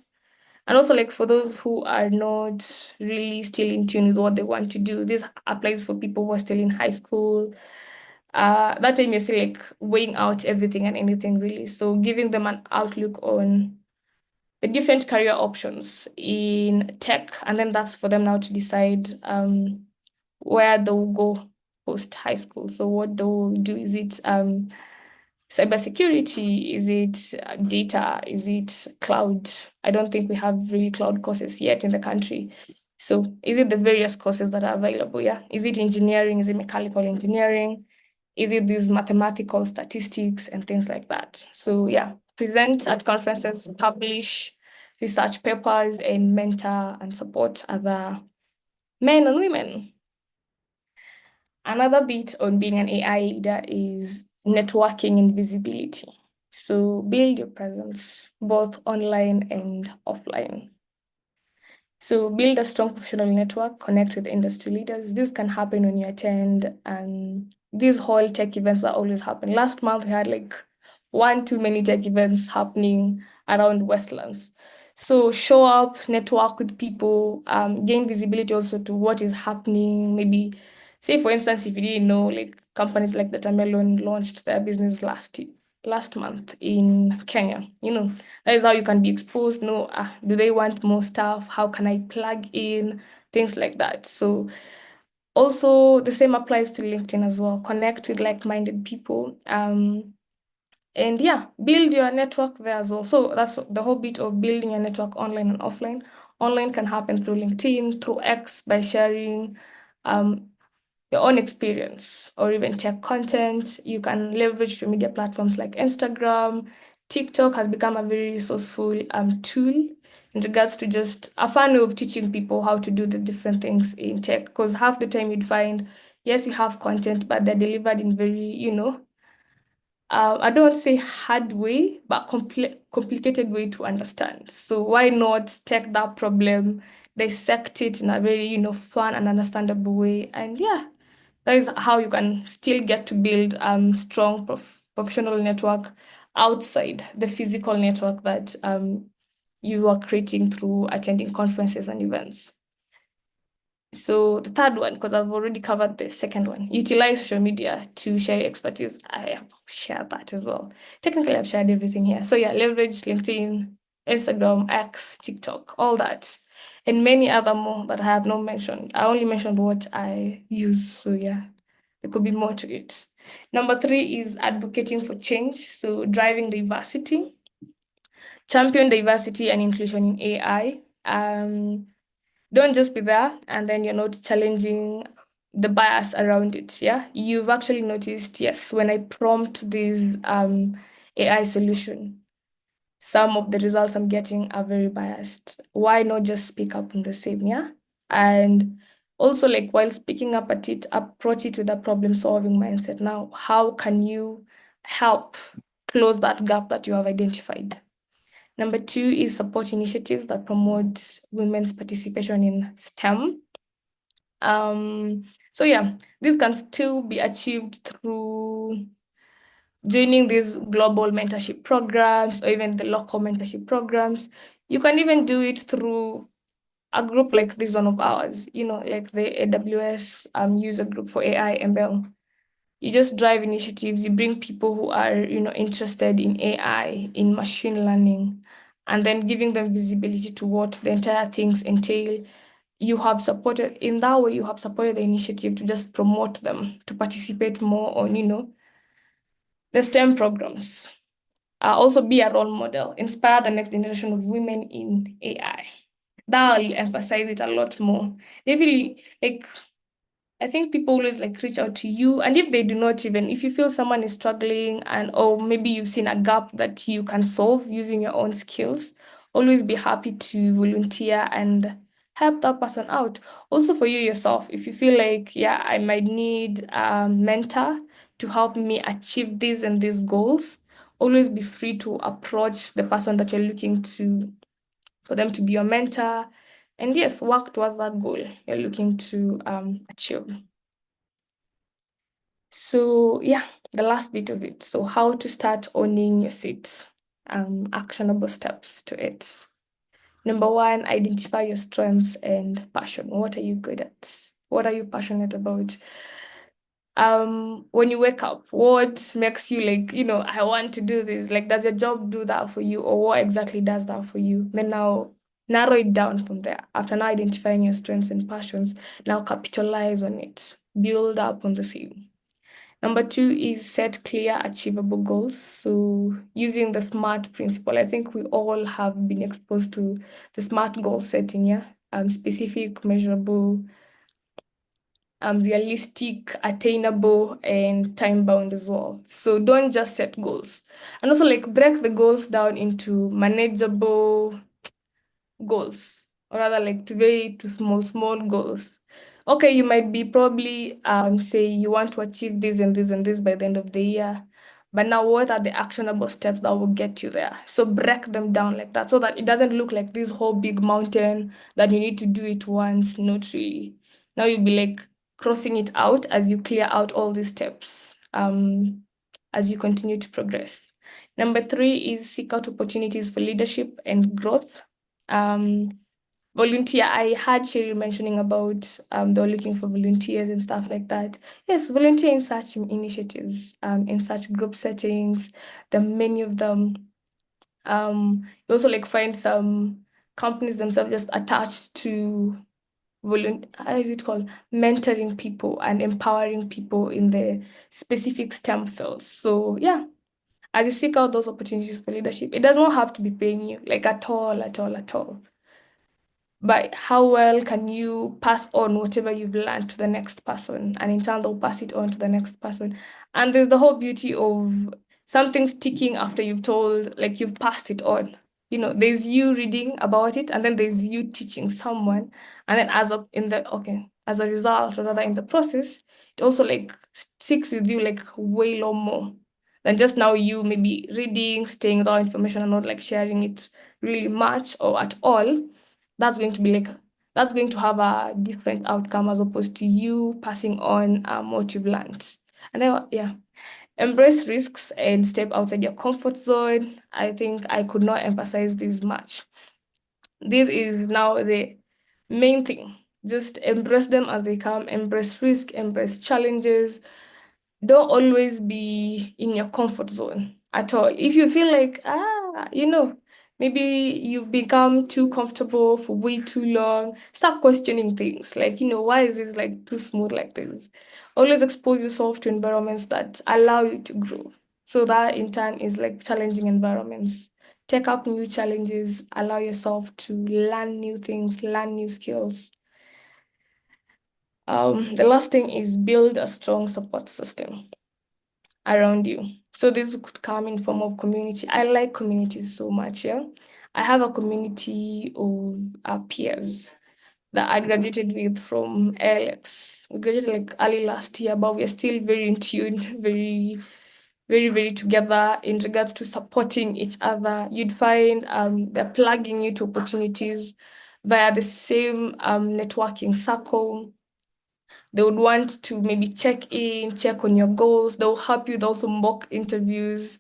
And also, like for those who are not really still in tune with what they want to do, this applies for people who are still in high school. That time you're still like weighing out everything and anything really. So giving them an outlook on the different career options in tech, and then that's for them now to decide where they'll go post high school. So what they'll do, is it cybersecurity? Is it data? Is it cloud? I don't think we have really cloud courses yet in the country. So is it the various courses that are available? Yeah. Is it engineering? Is it mechanical engineering? Is it these mathematical statistics and things like that? So yeah, present at conferences, publish research papers, and mentor and support other men and women. Another bit on being an AI leader is networking and visibility. So build your presence both online and offline. So build a strong professional network, connect with industry leaders. This can happen when you attend these whole tech events that always happen. Last month we had like one too many tech events happening around Westlands. So show up, network with people, gain visibility also to what is happening. Maybe say for instance, if you didn't know, like companies like the Tamelon launched their business last month in Kenya, that is how you can be exposed. No, do they want more stuff? How can I plug in? Things like that. So also the same applies to LinkedIn as well. Connect with like-minded people. And yeah, build your network there as well. So that's the whole bit of building your network online and offline. Online can happen through LinkedIn, through X by sharing your own experience or even tech content. You can leverage social media platforms like Instagram. TikTok has become a very resourceful tool in regards to just a fun way of teaching people how to do the different things in tech. Because half the time you'd find, yes, we have content, but they're delivered in very, I don't want to say hard way, but complicated way to understand. So why not take that problem, dissect it in a very, fun and understandable way? And yeah, that is how you can still get to build strong professional network outside the physical network that you are creating through attending conferences and events. So the third one, because I've already covered the second one, utilize social media to share your expertise. I have shared that as well. Technically, I've shared everything here. So yeah, leverage LinkedIn, Instagram, X, TikTok, all that, and many other more that I have not mentioned. I only mentioned what I use. So yeah, there could be more to it. Number 3 is advocating for change. So driving diversity, champion diversity and inclusion in AI. Don't just be there and then you're not challenging the bias around it. Yeah, you've actually noticed, yes, when I prompt this AI solution, some of the results I'm getting are very biased. Why not just speak up on the same? Yeah, and also like while speaking up at it, approach it with a problem solving mindset. Now, how can you help close that gap that you have identified? Number 2 is support initiatives that promote women's participation in STEM. So yeah, this can still be achieved through joining these global mentorship programs or even the local mentorship programs. You can even do it through a group like this one of ours, like the AWS User Group for AI ML. You just drive initiatives, you bring people who are, interested in AI, in machine learning, and then giving them visibility to what the entire things entail. In that way, you have supported the initiative to just promote them, to participate more on, the STEM programs. Also be a role model, inspire the next generation of women in AI. That will emphasize it a lot more. They really like I think people always like reach out to you, and if they do not even, if you feel someone is struggling and or maybe you've seen a gap that you can solve using your own skills, always be happy to volunteer and help that person out. Also for you yourself, if you feel like, yeah, I might need a mentor to help me achieve these and these goals, always be free to approach the person that you're looking to for them to be your mentor. And yes, work towards that goal you're looking to achieve. So yeah, the last bit of it. So how to start owning your seats. Actionable steps to it. Number one, identify your strengths and passion. What are you good at? What are you passionate about? When you wake up, what makes you like, I want to do this? Like, does your job do that for you? Or what exactly does that for you? Then now narrow it down from there. After now identifying your strengths and passions, now capitalize on it. Build up on the same. Number two is set clear, achievable goals. So using the SMART principle, I think we all have been exposed to the SMART goal setting, yeah? Specific, measurable, realistic, attainable, and time bound as well. So don't just set goals. And also like break the goals down into manageable goals, or rather like to small goals. Okay, you might be probably say you want to achieve this and this and this by the end of the year. But now what are the actionable steps that will get you there? So break them down like that so that it doesn't look like this whole big mountain that you need to do it once. Not really. Now you'll be like crossing it out as you clear out all these steps as you continue to progress. Number three is seek out opportunities for leadership and growth. Volunteer. I had Sherry mentioning about they're looking for volunteers and stuff like that. Yes, volunteer in such initiatives, in such group settings. There are many of them. You also like find some companies themselves just attached to how is it called? Mentoring people and empowering people in the specific STEM fields. So yeah, as you seek out those opportunities for leadership, it does not have to be paying you like at all, at all, at all. But how well can you pass on whatever you've learned to the next person, and in turn they'll pass it on to the next person. And there's the whole beauty of something sticking after you've told, like you've passed it on. There's you reading about it, and then there's you teaching someone, and then as a result, or rather in the process, it also like sticks with you like way long more than just now you maybe reading, staying with all information and not like sharing it really much or at all. That's going to have a different outcome as opposed to you passing on what you've learned. And then, yeah, embrace risks and step outside your comfort zone. I think I could not emphasize this much. This is now the main thing. Just embrace them as they come, embrace risk, embrace challenges. Don't always be in your comfort zone at all. If you feel like, maybe you've become too comfortable for way too long, start questioning things. Like, why is this like too smooth like this? Always expose yourself to environments that allow you to grow. So that in turn is like challenging environments. Take up new challenges, allow yourself to learn new things, learn new skills. The last thing is build a strong support system around you. So this could come in form of community. I like communities so much, yeah. I have a community of peers that I graduated with from ALX. We graduated like early last year, but we're still very in tune, very, very, very together in regards to supporting each other. You'd find they're plugging you to opportunities via the same networking circle. They would want to maybe check in, check on your goals. They'll help you with also mock interviews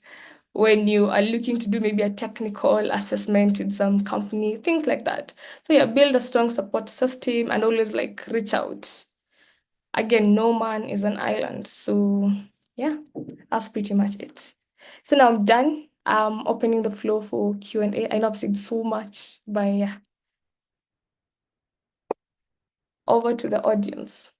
when you are looking to do maybe a technical assessment with some company, things like that. So yeah, build a strong support system and always like reach out. Again, no man is an island. So yeah, that's pretty much it. So now I'm done. I'm opening the floor for Q&A. I know I've said so much, but yeah, over to the audience.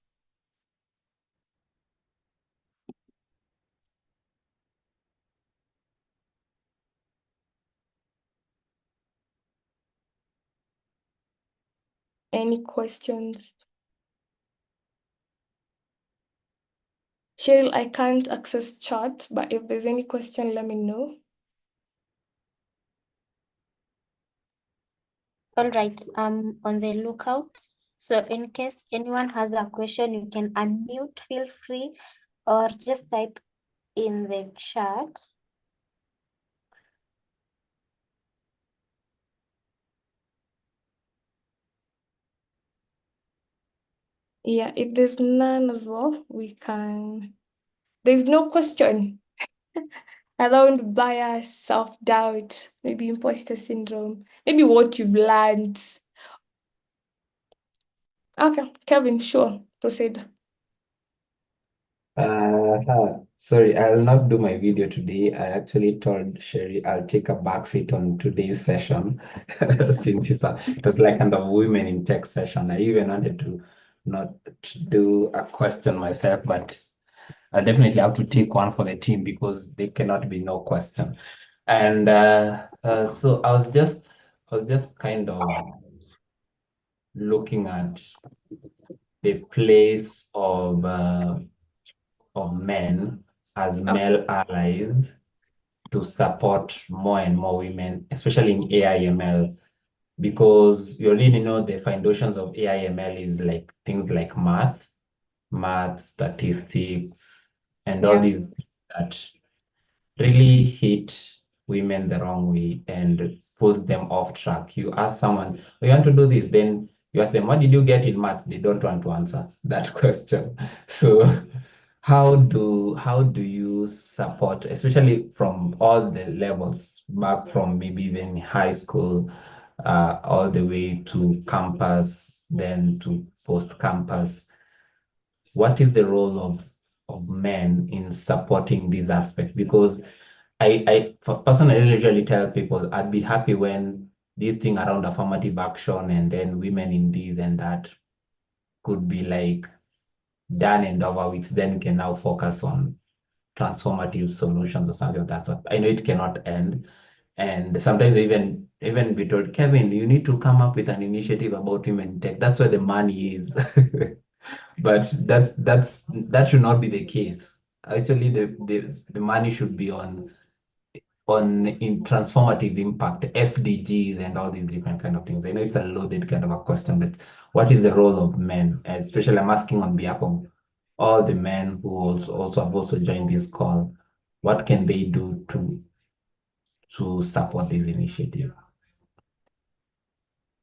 Any questions? Cheryl, I can't access chat, but if there's any question, let me know.
All right, on the lookout. So in case anyone has a question, you can unmute, feel free, or just type in the chat.
Yeah, if there's none as well, we can. There's no question around bias, self-doubt, maybe imposter syndrome, maybe what you've learned. Okay, Kevin, sure, proceed.
Sorry, I'll not do my video today. I actually told Sherry I'll take a backseat on today's session since it was like kind of women in tech session. I even wanted to not do a question myself, but I definitely have to take one for the team because there cannot be no question. And so I was just kind of looking at the place of men as
Oh,
male allies to support more and more women, especially in AI ML, because you already know the foundations of AI ML is like things like math, statistics, and all
yeah.
these that really hit women the wrong way and pulls them off track. You ask someone, "Oh, you want to do this?" Then you ask them, "What did you get in math?" They don't want to answer that question. So how do you support, especially from all the levels, back from maybe even high school, all the way to campus, then to post-campus? What is the role of men in supporting these aspects? Because personally usually tell people I'd be happy when this thing around affirmative action and then women in this and that could be like done and over with. Then we can now focus on transformative solutions or something of that sort. I know it cannot end. And sometimes even be told, Kevin, you need to come up with an initiative about women in tech. That's where the money is. But that should not be the case. Actually, the money should be on in transformative impact, SDGs and all these different kind of things. I know it's a loaded kind of a question, but what is the role of men? Especially I'm asking on behalf of all the men who also have also joined this call. What can they do to support this initiative?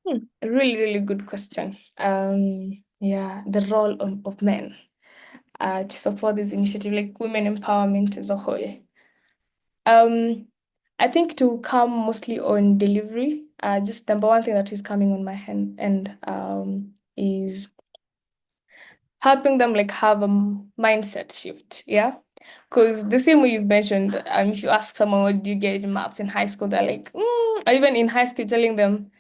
A really, really good question. Yeah, the role of men to support this initiative, like women empowerment as a whole. Um, I think to come mostly on delivery, just number one thing that is coming on my hand and is helping them like have a mindset shift. Yeah. Because the same way you've mentioned, if you ask someone what do you get in maths in high school, they're like, or even in high school telling them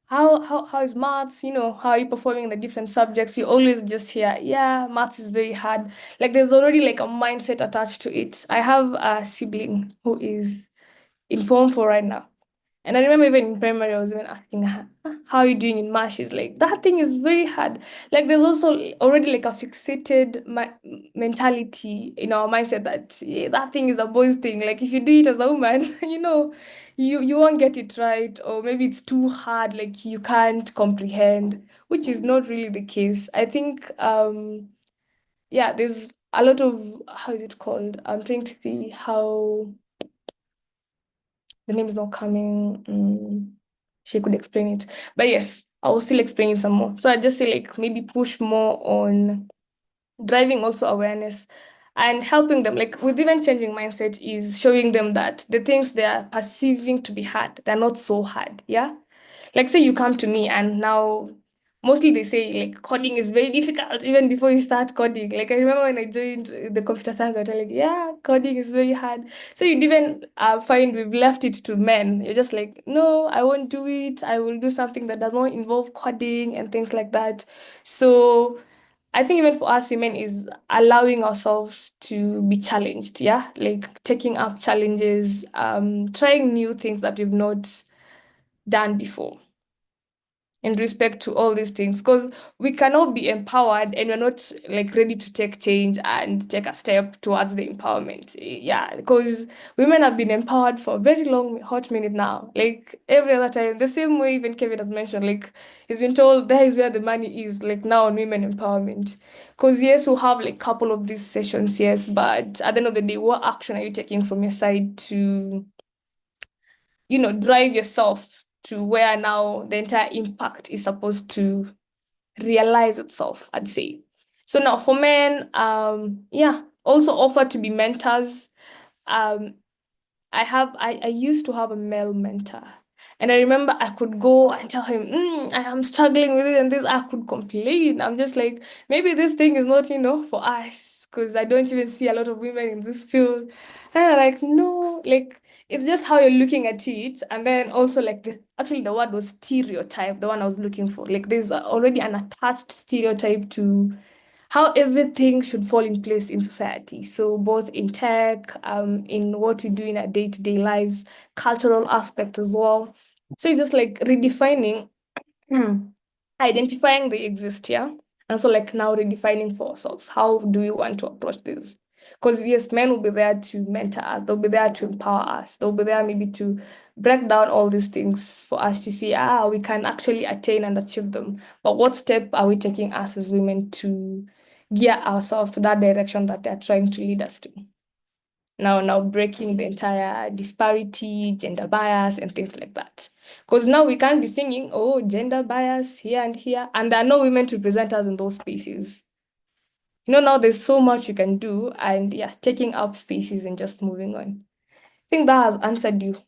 how is maths, how are you performing in the different subjects? You always just hear, yeah, maths is very hard. Like there's already like a mindset attached to it. I have a sibling who is in Form 4 right now. And I remember even in primary, I was even asking her, how are you doing in math? She's like, that thing is very hard. Like there's also already like a fixated mentality in our mindset that yeah, that thing is a boy's thing. Like if you do it as a woman, you won't get it right, or maybe it's too hard, like you can't comprehend, which is not really the case. I think yeah, there's a lot of how is it called? I'm trying to see how the name is not coming. She could explain it. But yes, I will still explain it some more. So I just say like maybe push more on driving also awareness and helping them, like with even changing mindset, is showing them that the things they are perceiving to be hard, they're not so hard. Yeah. Like say you come to me and now mostly they say like coding is very difficult even before you start coding. Like I remember when I joined the computer science, they're like, yeah, coding is very hard. So you'd even find we've left it to men. You're just like, no, I won't do it. I will do something that does not involve coding and things like that. So I think even for us women is allowing ourselves to be challenged, yeah, like taking up challenges, trying new things that we've not done before in respect to all these things, because we cannot be empowered and we're not like ready to take change and take a step towards the empowerment. Yeah, because women have been empowered for a very long hot minute now, like every other time, the same way even Kevin has mentioned, like he's been told that is where the money is, like now on women empowerment. Because yes, we'll have like couple of these sessions, yes, but at the end of the day, what action are you taking from your side to drive yourself to where now the entire impact is supposed to realize itself, I'd say. So now for men, yeah, also offer to be mentors. Um, I used to have a male mentor. And I remember I could go and tell him, I am struggling with it and this, I could complain. I'm just like, maybe this thing is not, for us, because I don't even see a lot of women in this field. And I'm like, no, like, it's just how you're looking at it. And then also, like, actually, the word was stereotype, the one I was looking for. Like, there's already an attached stereotype to how everything should fall in place in society. So both in tech, in what we do in our day-to-day lives, cultural aspect as well. So it's just like redefining, identifying the exist, yeah. And also like now redefining for ourselves. How do we want to approach this? Because yes, men will be there to mentor us, they'll be there to empower us, they'll be there maybe to break down all these things for us to see, we can actually attain and achieve them. But what step are we taking us as women to gear ourselves to that direction that they're trying to lead us to? Now breaking the entire disparity, gender bias, and things like that. Because now we can't be singing, oh, gender bias here and here, and there are no women to represent us in those spaces. Now there's so much you can do, and yeah, taking up spaces and just moving on. I think that has answered you,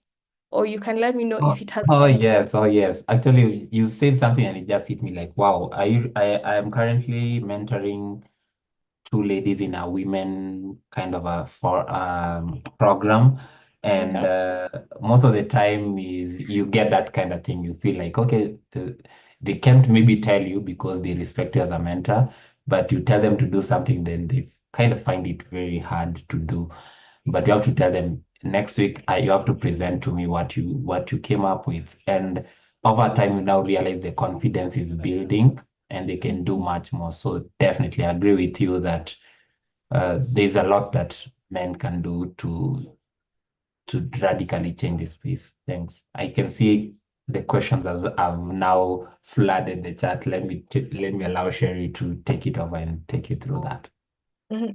or you can let me know if
Oh,
it
oh
hasn't.
yes, oh yes. Actually, you said something and it just hit me like, wow. I am currently mentoring two ladies in a women kind of a for program, and
Okay.
most of the time is you get that kind of thing. You feel like okay, they can't maybe tell you because they respect you as a mentor, but you tell them to do something, then they kind of find it very hard to do. But you have to tell them next week, you have to present to me what you came up with, and over time you now realize the confidence is building and they can do much more. So definitely agree with you that there's a lot that men can do to radically change the space. Thanks. I can see the questions as have now flooded the chat. Let me allow Sherry to take it over and take you through that.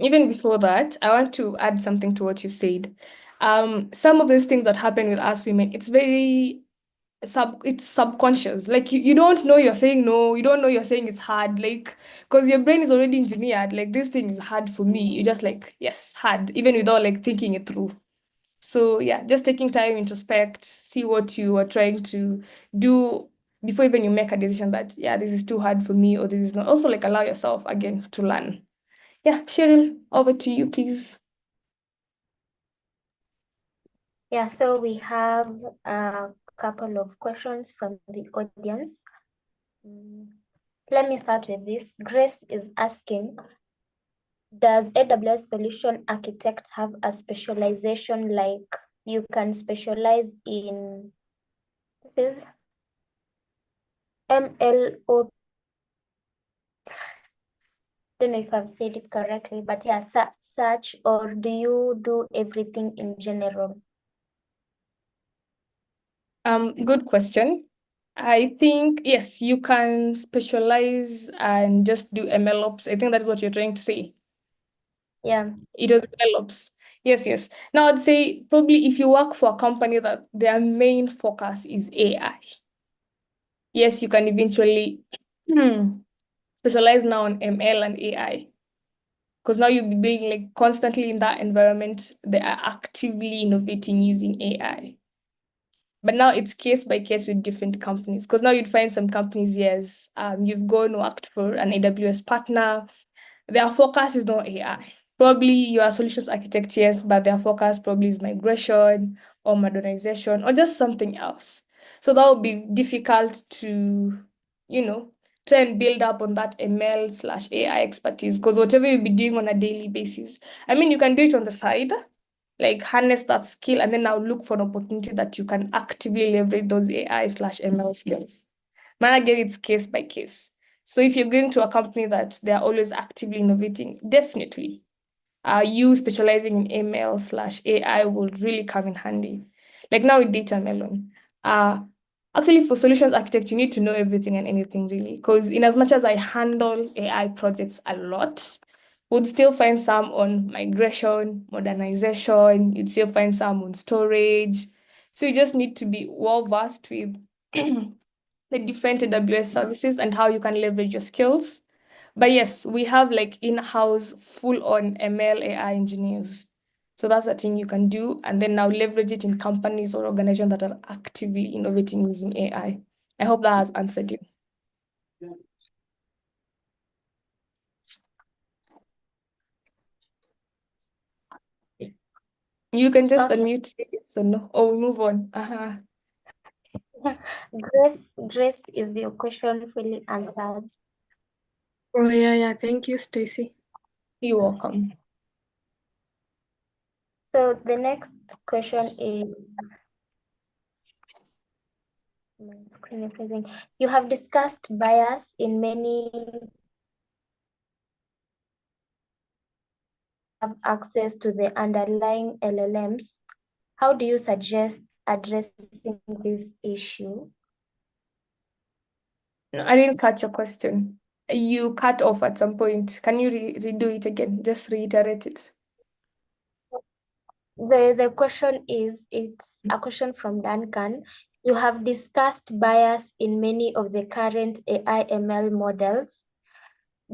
Even before that, I want to add something to what you said. Some of these things that happen with us women, it's subconscious. Like you don't know you're saying no, you don't know you're saying it's hard, like because your brain is already engineered. Like this thing is hard for me. You just like, yes, hard, even without like thinking it through. So yeah, just taking time, introspect, see what you are trying to do before even you make a decision that yeah, this is too hard for me or this is not. Also like allow yourself again to learn. Yeah, Cheryl, over to you, please.
Yeah, so we have a couple of questions from the audience. Let me start with this. Grace is asking, does AWS Solution Architect have a specialization like you can specialize in, this is MLO, don't know if I've said it correctly, but yeah, search, or do you do everything in general?
Good question. I think yes, you can specialize and just do MLOps. I think that is what you're trying to say.
Yeah.
It was MLOps. Yes, yes. Now I'd say probably if you work for a company that their main focus is AI, yes, you can eventually specialize now on ML and AI. because now you'll be being like constantly in that environment. They are actively innovating using AI. But now it's case by case with different companies. Because now you'd find some companies, yes, you've gone worked for an AWS partner. Their focus is not AI. Probably you are a solutions architect, yes, but their focus probably is migration or modernization or just something else. So that would be difficult to, you know, try and build up on that ML/AI expertise because whatever you'll be doing on a daily basis, I mean, you can do it on the side, like harness that skill, and then now look for an opportunity that you can actively leverage those AI/ML skills. Man, again, it's case by case. So if you're going to a company that they're always actively innovating, definitely you specializing in ML/AI will really come in handy. Like now with data melon. Actually for solutions architect, you need to know everything and anything really. Because in as much as I handle AI projects a lot, would still find some on migration, modernization, you'd still find some on storage. So you just need to be well versed with the different AWS services and how you can leverage your skills. But yes, we have like in-house full-on ML AI engineers. So that's the thing you can do. And then now leverage it in companies or organizations that are actively innovating using AI. I hope that has answered you. You can just
Okay.
unmute it, so no. Oh, we move on.
Grace, is your question fully answered?
Oh, yeah. Thank you, Stacy.
You're welcome.
So the next question is, my screen is freezing. You have discussed bias in many have access to the underlying LLMs. How do you suggest addressing this issue?
No, I didn't catch your question. You cut off at some point. Can you redo it again? Just reiterate it.
The question is, it's a question from Duncan. You have discussed bias in many of the current AI ML models.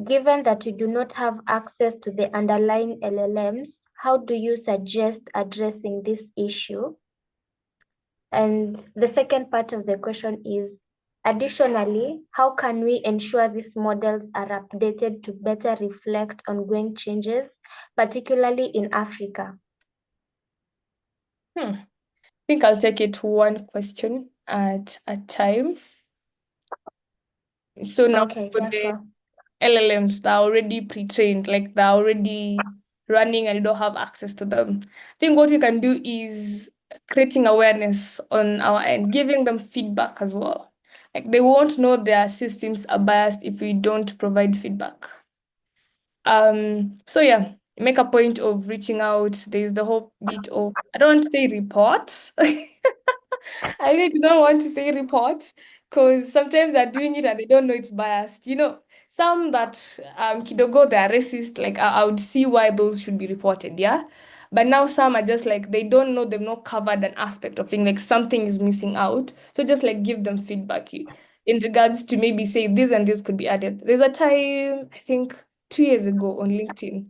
Given that you do not have access to the underlying LLMs, how do you suggest addressing this issue? And the second part of the question is, additionally, how can we ensure these models are updated to better reflect ongoing changes, particularly in Africa?
I think I'll take it one question at a time. So now
Okay,
for
yeah,
the
sure.
LLMs that are already pre-trained, like they're already running and you don't have access to them. I think what we can do is creating awareness on our end, giving them feedback as well. Like they won't know their systems are biased if we don't provide feedback. So yeah, make a point of reaching out. There's the whole bit of I don't want to say report. I really do not want to say report because sometimes they're doing it and they don't know it's biased. Some that kidogo they're racist, like I would see why those should be reported, yeah. But now some are just like they don't know they've not covered an aspect of thing, like something is missing out. So just like give them feedback in regards to maybe say this and this could be added. There's a time, I think 2 years ago on LinkedIn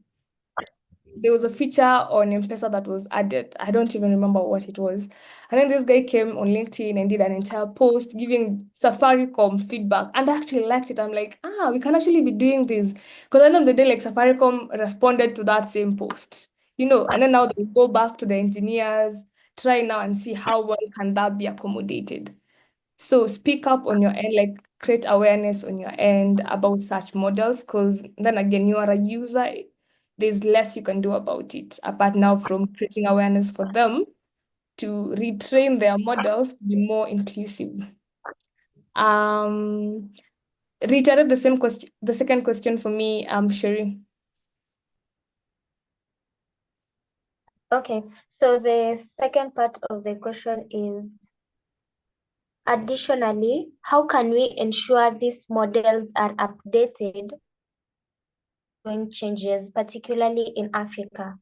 there was a feature on M-Pesa that was added. I don't even remember what it was. And then this guy came on LinkedIn and did an entire post giving Safaricom feedback. And I actually liked it. I'm like, we can actually be doing this. Because at the end of the day, like Safaricom responded to that same post. And then now they go back to the engineers, try now and see how well can that be accommodated. So speak up on your end, like create awareness on your end about such models, because then again, you are a user, there's less you can do about it, apart now from creating awareness for them to retrain their models to be more inclusive. Um, Reiterate the same question, the second question for me, Sherry.
Okay, so the second part of the question is, additionally, how can we ensure these models are updated when changes, particularly in Africa?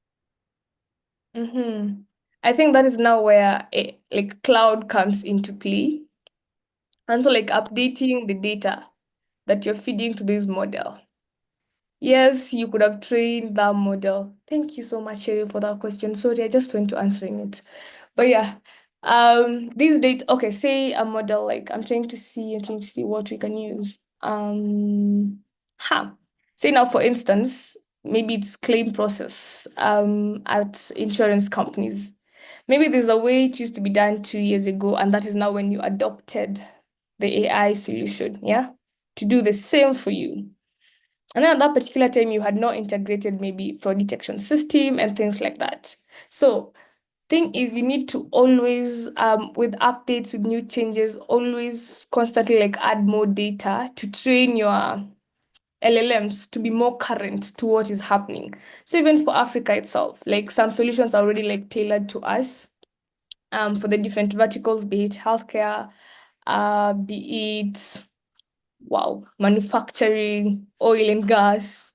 I think that is now where like cloud comes into play. And so like updating the data that you're feeding to this model. Yes, you could have trained that model. Thank you so much, Sherry, for that question. Sorry, I just went to answering it. But yeah, these days, okay, say a model, like I'm trying to see what we can use. Say now, for instance, maybe it's claim process at insurance companies. Maybe there's a way it used to be done 2 years ago, and that is now when you adopted the AI solution, yeah, to do the same for you. And then at that particular time, you had not integrated maybe fraud detection system and things like that. So thing is you need to always with updates, with new changes, always constantly like add more data to train your LLMs to be more current to what is happening. So even for Africa itself, like some solutions are already like tailored to us for the different verticals, be it healthcare, be it manufacturing, oil and gas,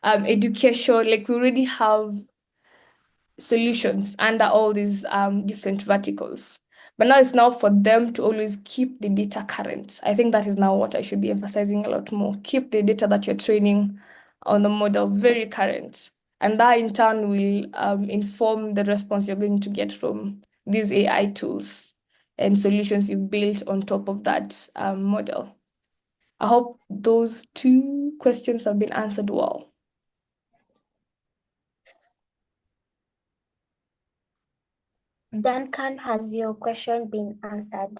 education. Like we already have solutions under all these different verticals. But now it's now for them to always keep the data current. I think that is now what I should be emphasizing a lot more. Keep the data that you're training on the model very current. And that in turn will inform the response you're going to get from these AI tools and solutions you've built on top of that model. I hope those two questions have been answered well.
Duncan, has your question been answered?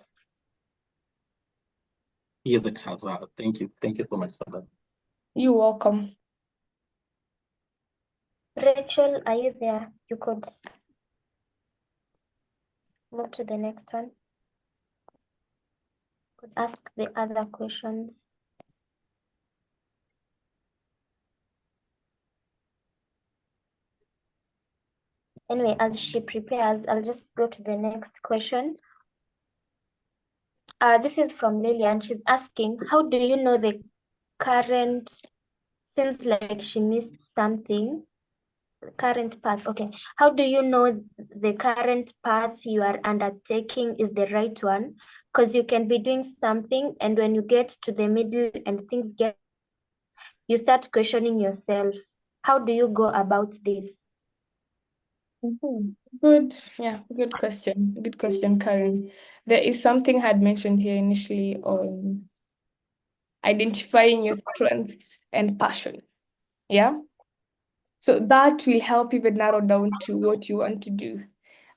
Yes, it has. Thank you. Thank you so much for that.
You're welcome.
Rachel, are you there? You could move to the next one. Could ask the other questions. Anyway, as she prepares, I'll just go to the next question. This is from Lillian. She's asking, how do you know the current, seems like she missed something, current path. Okay. How do you know the current path you are undertaking is the right one? Because you can be doing something, and when you get to the middle and things get, you start questioning yourself. How do you go about this?
Good. Yeah, good question. Good question, Karen. There is something I had mentioned here initially on identifying your strengths and passion. Yeah. So that will help even narrow down to what you want to do.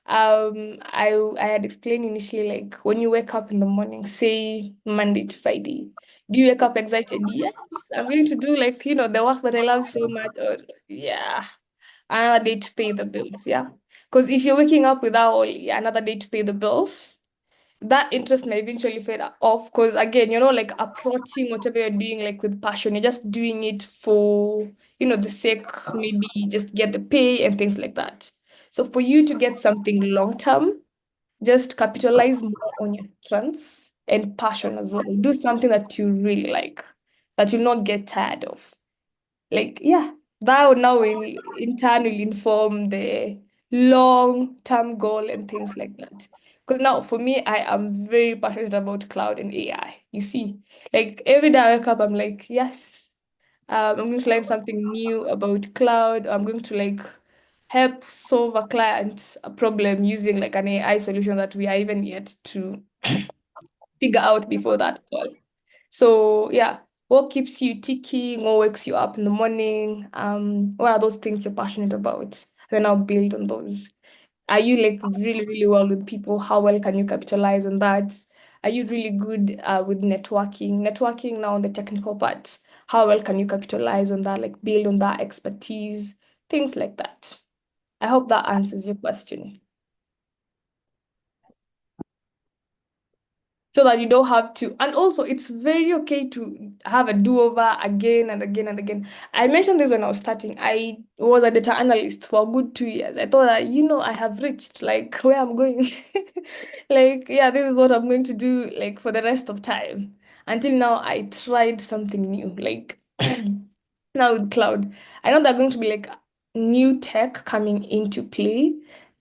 I had explained initially, like when you wake up in the morning, say Monday to Friday, do you wake up excited? Yes, I'm going to do like, the work that I love so much, or yeah, another day to pay the bills. Yeah. Because if you're waking up without another day to pay the bills, that interest may eventually fade off. Because again, you're not like approaching whatever you're doing like with passion. You're just doing it for, the sake, maybe just get the pay and things like that. So for you to get something long term, just capitalize more on your strengths and passion as well. Do something that you really like, that you'll not get tired of. Like, yeah, that would now will in turn will inform the long-term goal and things like that. Because now for me, I am very passionate about cloud and AI. You see, like every day I wake up, I'm like, yes, I'm going to learn something new about cloud. I'm going to like help solve a client a problem using like an AI solution that we are even yet to figure out before that call. So yeah, what keeps you ticking? What wakes you up in the morning? What are those things you're passionate about? Then I'll build on those. Are you like really, really well with people? How well can you capitalize on that? Are you really good with networking? Networking now on the technical part. How well can you capitalize on that? Like build on that expertise, things like that. I hope that answers your question. So that you don't have to. And also, it's very okay to have a do-over again and again and again. I mentioned this when I was starting. I was a data analyst for a good 2 years. I thought that, I have reached like where I'm going. Like, yeah, this is what I'm going to do like for the rest of time. Until now, I tried something new. Like now with cloud, I know there are going to be like new tech coming into play.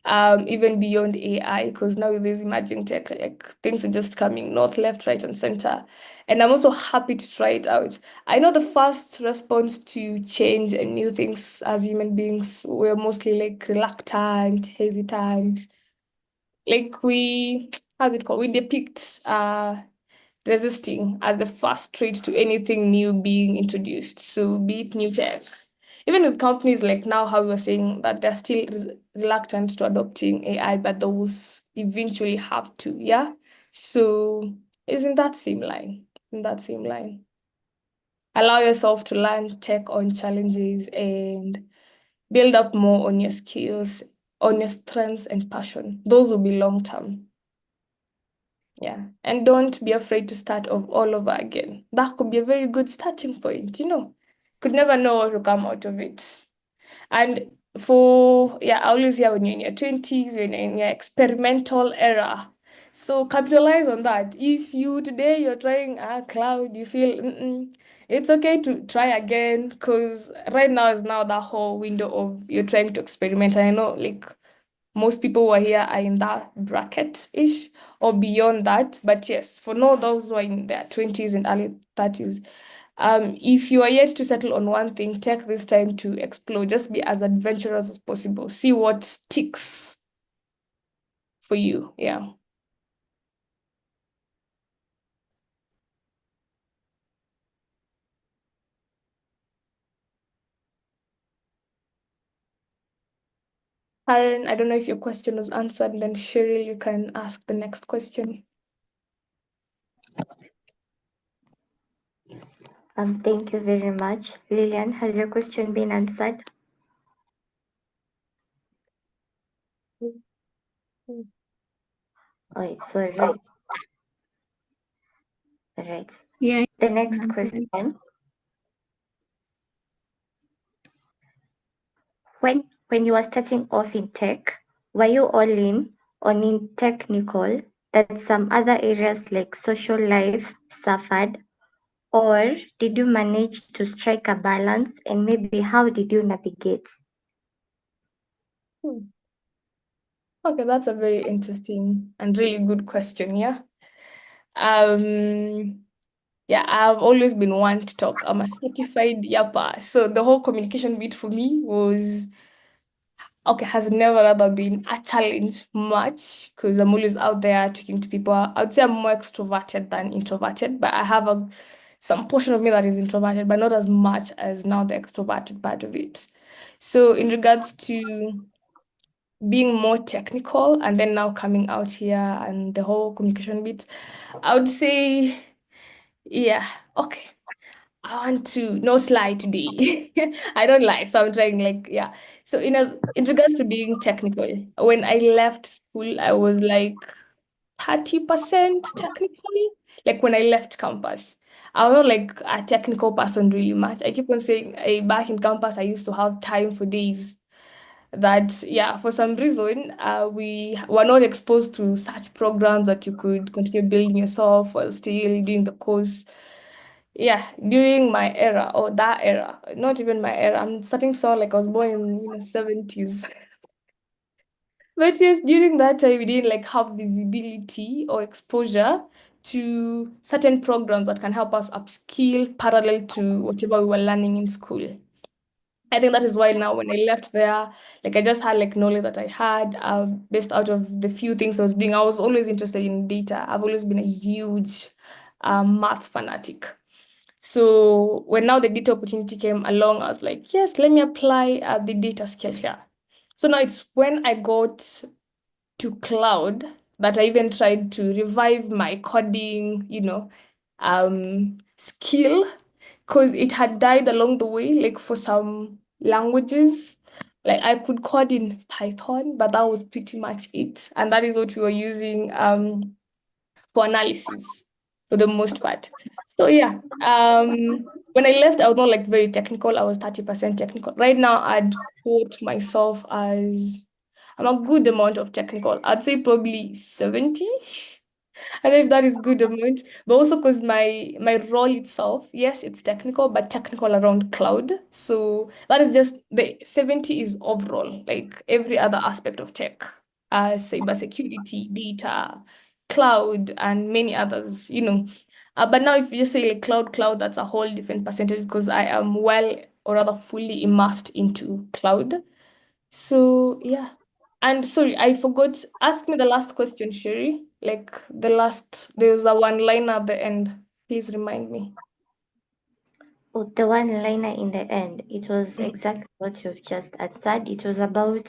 even beyond AI, because now with this emerging tech, like things are just coming north, left, right, and center. And I'm also happy to try it out. I know the first response to change and new things as human beings, we're mostly like reluctant, hesitant. Like how's it called? We depict resisting as the first trait to anything new being introduced. So be it new tech. Even with companies like now, how we were saying that they're still reluctant to adopting AI, but those eventually have to, yeah? So it's in that same line, in that same line. Allow yourself to learn, take on challenges, and build up more on your skills, on your strengths and passion. Those will be long term. Yeah. And don't be afraid to start off all over again. That could be a very good starting point, you know. Could never know what will come out of it. And I always hear when you're in your 20s, when you're in your experimental era. So capitalize on that. If today you're trying a cloud, you feel it's okay to try again, because right now is now that whole window of you're trying to experiment. And I know like most people who are here are in that bracket-ish or beyond that. But yes, for now, those who are in their 20s and early 30s, if you are yet to settle on one thing, take this time to explore. Just be as adventurous as possible. See what sticks for you. Yeah. Karen, I don't know if your question was answered. And then Cheryl, you can ask the next question.
Thank you very much. Lillian, has your question been answered? Oh, sorry. Right.
Yeah.
The next
Answered.
question. When you were starting off in tech, were you all in or in technical that some other areas like social life suffered? Or did you manage to strike a balance, and maybe how did you navigate?
Okay, that's a very interesting and really good question. Yeah. Yeah, I've always been one to talk. I'm a certified yapper. So the whole communication bit for me has never rather been a challenge much, because I'm always out there talking to people. I would say I'm more extroverted than introverted, but I have some portion of me that is introverted, but not as much as now the extroverted part of it. So in regards to being more technical and then now coming out here and the whole communication bit, I would say, yeah, okay. I want to not lie today. I don't lie, so I'm trying yeah. So in regards to being technical, when I left school, I was like 30% technical. Like when I left campus, I was not like a technical person really much. I keep on saying back in campus, I used to have time for days that, yeah, for some reason, we were not exposed to such programs that you could continue building yourself while still doing the course. Yeah, during my era or that era, not even my era. I'm starting to sound like I was born in 70s. But yes, during that time, we didn't like have visibility or exposure to certain programs that can help us upskill parallel to whatever we were learning in school. I think that is why now when I left there, like I just had like knowledge that I had based out of the few things I was doing. I was always interested in data. I've always been a huge math fanatic. So when now the data opportunity came along, I was like, yes, let me apply the data skill here. So now it's when I got to cloud that I even tried to revive my coding, skill, because it had died along the way, like for some languages. Like I could code in Python, but that was pretty much it. And that is what we were using for analysis for the most part. So yeah, when I left, I was not like very technical. I was 30% technical. Right now, I'd quote myself as I'm a good amount of technical. I'd say probably 70. I don't know if that is good amount, but also because my role itself, yes, it's technical, but technical around cloud. So that is just the 70 is overall, like every other aspect of tech, cybersecurity, data, cloud, and many others, you know. But now if you just say like cloud, that's a whole different percentage because I am well or rather fully immersed into cloud. So yeah. And sorry, I forgot. Ask me the last question, Sherry. Like the last, there's a one line at the end. Please remind me.
Oh, the one-liner in the end, it was
Mm.
exactly what you've just answered. It was about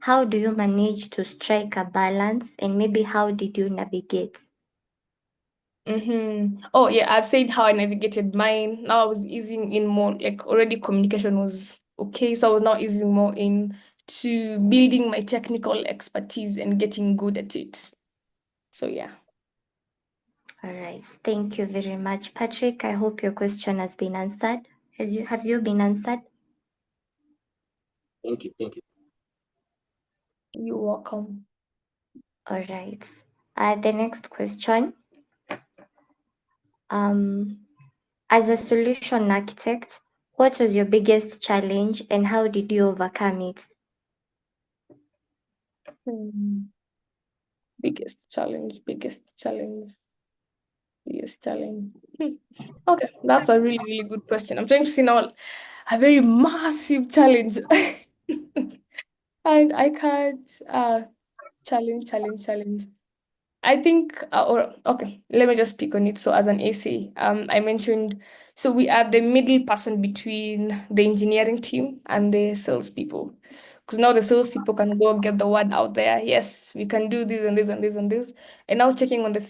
how do you manage to strike a balance and maybe how did you navigate?
Oh yeah, I've said how I navigated mine. Now I was easing in more, like already communication was okay, so I was now easing more in to building my technical expertise and getting good at it. So yeah.
All right, thank you very much, Patrick. I hope your question has been answered. Have you been answered?
Thank you. Thank you.
You're welcome.
All right. The next question. As a solution architect, what was your biggest challenge and how did you overcome it?
Hmm. Biggest challenge, biggest challenge, biggest challenge. Okay, that's a really, really good question. I'm trying to see now a very massive challenge. And I can't challenge. I think or okay, let me just speak on it. So as an AC, I mentioned so we are the middle person between the engineering team and the salespeople. Because now the salespeople can go get the word out there. Yes, we can do this and this and this and this. And now checking on the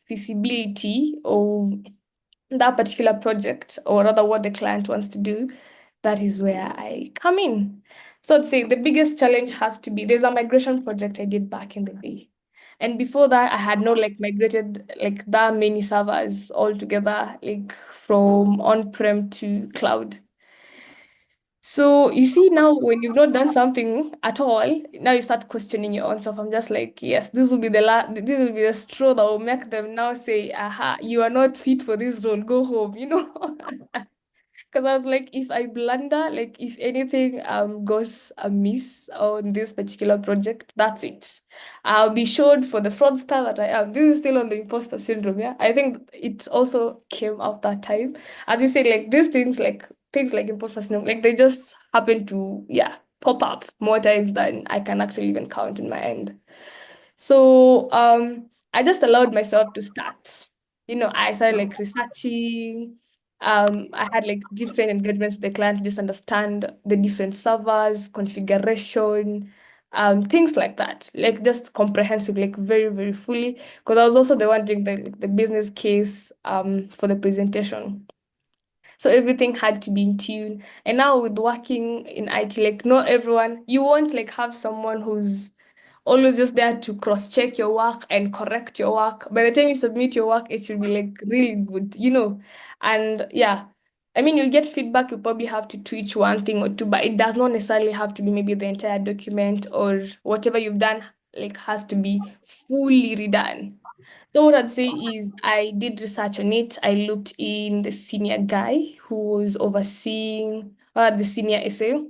feasibility of that particular project or rather what the client wants to do, that is where I come in. So I'd say the biggest challenge has to be there's a migration project I did back in the day. And before that, I had not like migrated like that many servers all together, like from on-prem to cloud. So you see now when you've not done something at all, now you start questioning your own self. I'm just like, yes, this will be the straw that will make them now say, aha, you are not fit for this role, go home, you know? Because I was like, if I blunder, like if anything goes amiss on this particular project, that's it. I'll be showed for the fraudster that I am. This is still on the imposter syndrome, yeah. I think it also came out that time. As you said, like things like imposter syndrome, like they just happen to, yeah, pop up more times than I can actually even count in my end. So I just allowed myself to start. You know, I started like researching. I had like different engagements with the client to just understand the different servers, configuration, things like that. Like just comprehensive, like very, very fully. Because I was also the one doing the business case for the presentation. So everything had to be in tune. And now with working in IT, like not everyone, you won't like have someone who's always just there to cross-check your work and correct your work. By the time you submit your work, it should be like really good, you know. And yeah, I mean, you'll get feedback, you probably have to tweak one thing or two, but it does not necessarily have to be maybe the entire document or whatever you've done, like has to be fully redone. So what I'd say is I did research on it. I looked in the senior guy who was overseeing the senior essay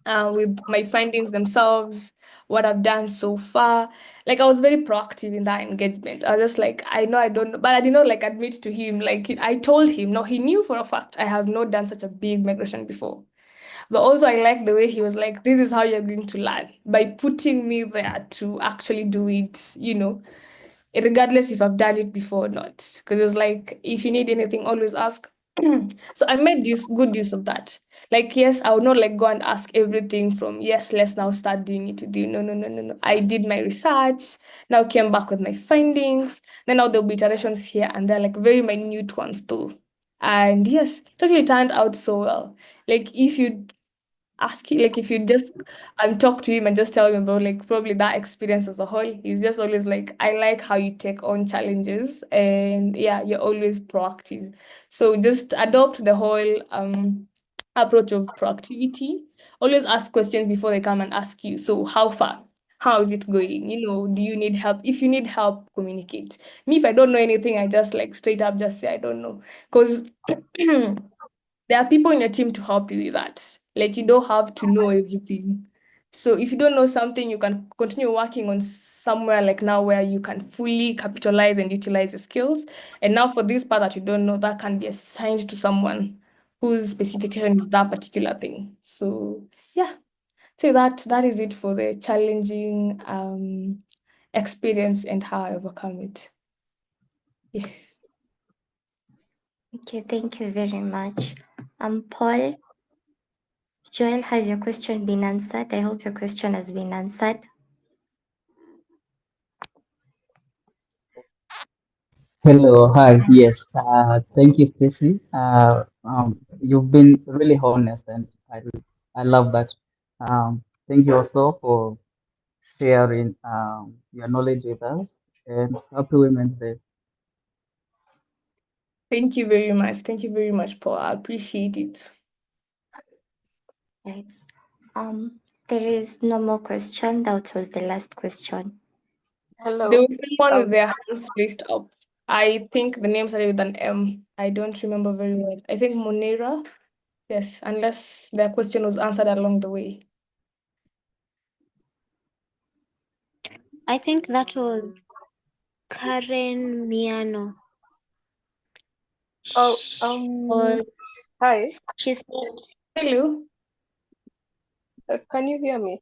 with my findings themselves, what I've done so far. Like I was very proactive in that engagement. I was just like, I know I don't know, but I did not like admit to him. Like I told him, no, he knew for a fact I have not done such a big migration before. But also I like the way he was like, this is how you're going to learn by putting me there to actually do it, you know regardless if I've done it before or not. Because it's like, if you need anything, always ask. So I made this good use of that. Like, yes, I would not like go and ask everything from, yes, let's now start doing it to do. No, no, no, no, no. I did my research, now came back with my findings. Then now there'll be iterations here and there, like very minute ones too. And yes, it actually turned out so well. Like, if you ask you like if you just talk to him and just tell him about like probably that experience as a whole, he's just always like, I like how you take on challenges and yeah, you're always proactive. So just adopt the whole approach of proactivity. Always ask questions before they come and ask you, so how far? How is it going? Do you need help? If you need help, communicate. Me, if I don't know anything, I just like straight up just say I don't know. Because there are people in your team to help you with that. Like you don't have to know everything. So if you don't know something, you can continue working on somewhere like now where you can fully capitalize and utilize the skills. And now for this part that you don't know, that can be assigned to someone whose specification is that particular thing. So yeah, say that is it for the challenging experience and how I overcome it. Yes.
Okay, thank you very much. Paul, Joel, has your question been answered? I hope your question has been answered.
Hello, hi. Yes, thank you, Stacy. You've been really honest, and I love that. Thank you also for sharing your knowledge with us. And happy Women's Day.
Thank you very much. Thank you very much, Paul. I appreciate it.
Right. There is no more question. That was the last question.
Hello.
There was someone with their hands placed up. I think the name started with an M. I don't remember very well. I think Monera. Yes, unless their question was answered along the way.
I think that was Karen Miano.
Oh,
Or
hi.
she said,
Hello.
Can you hear me?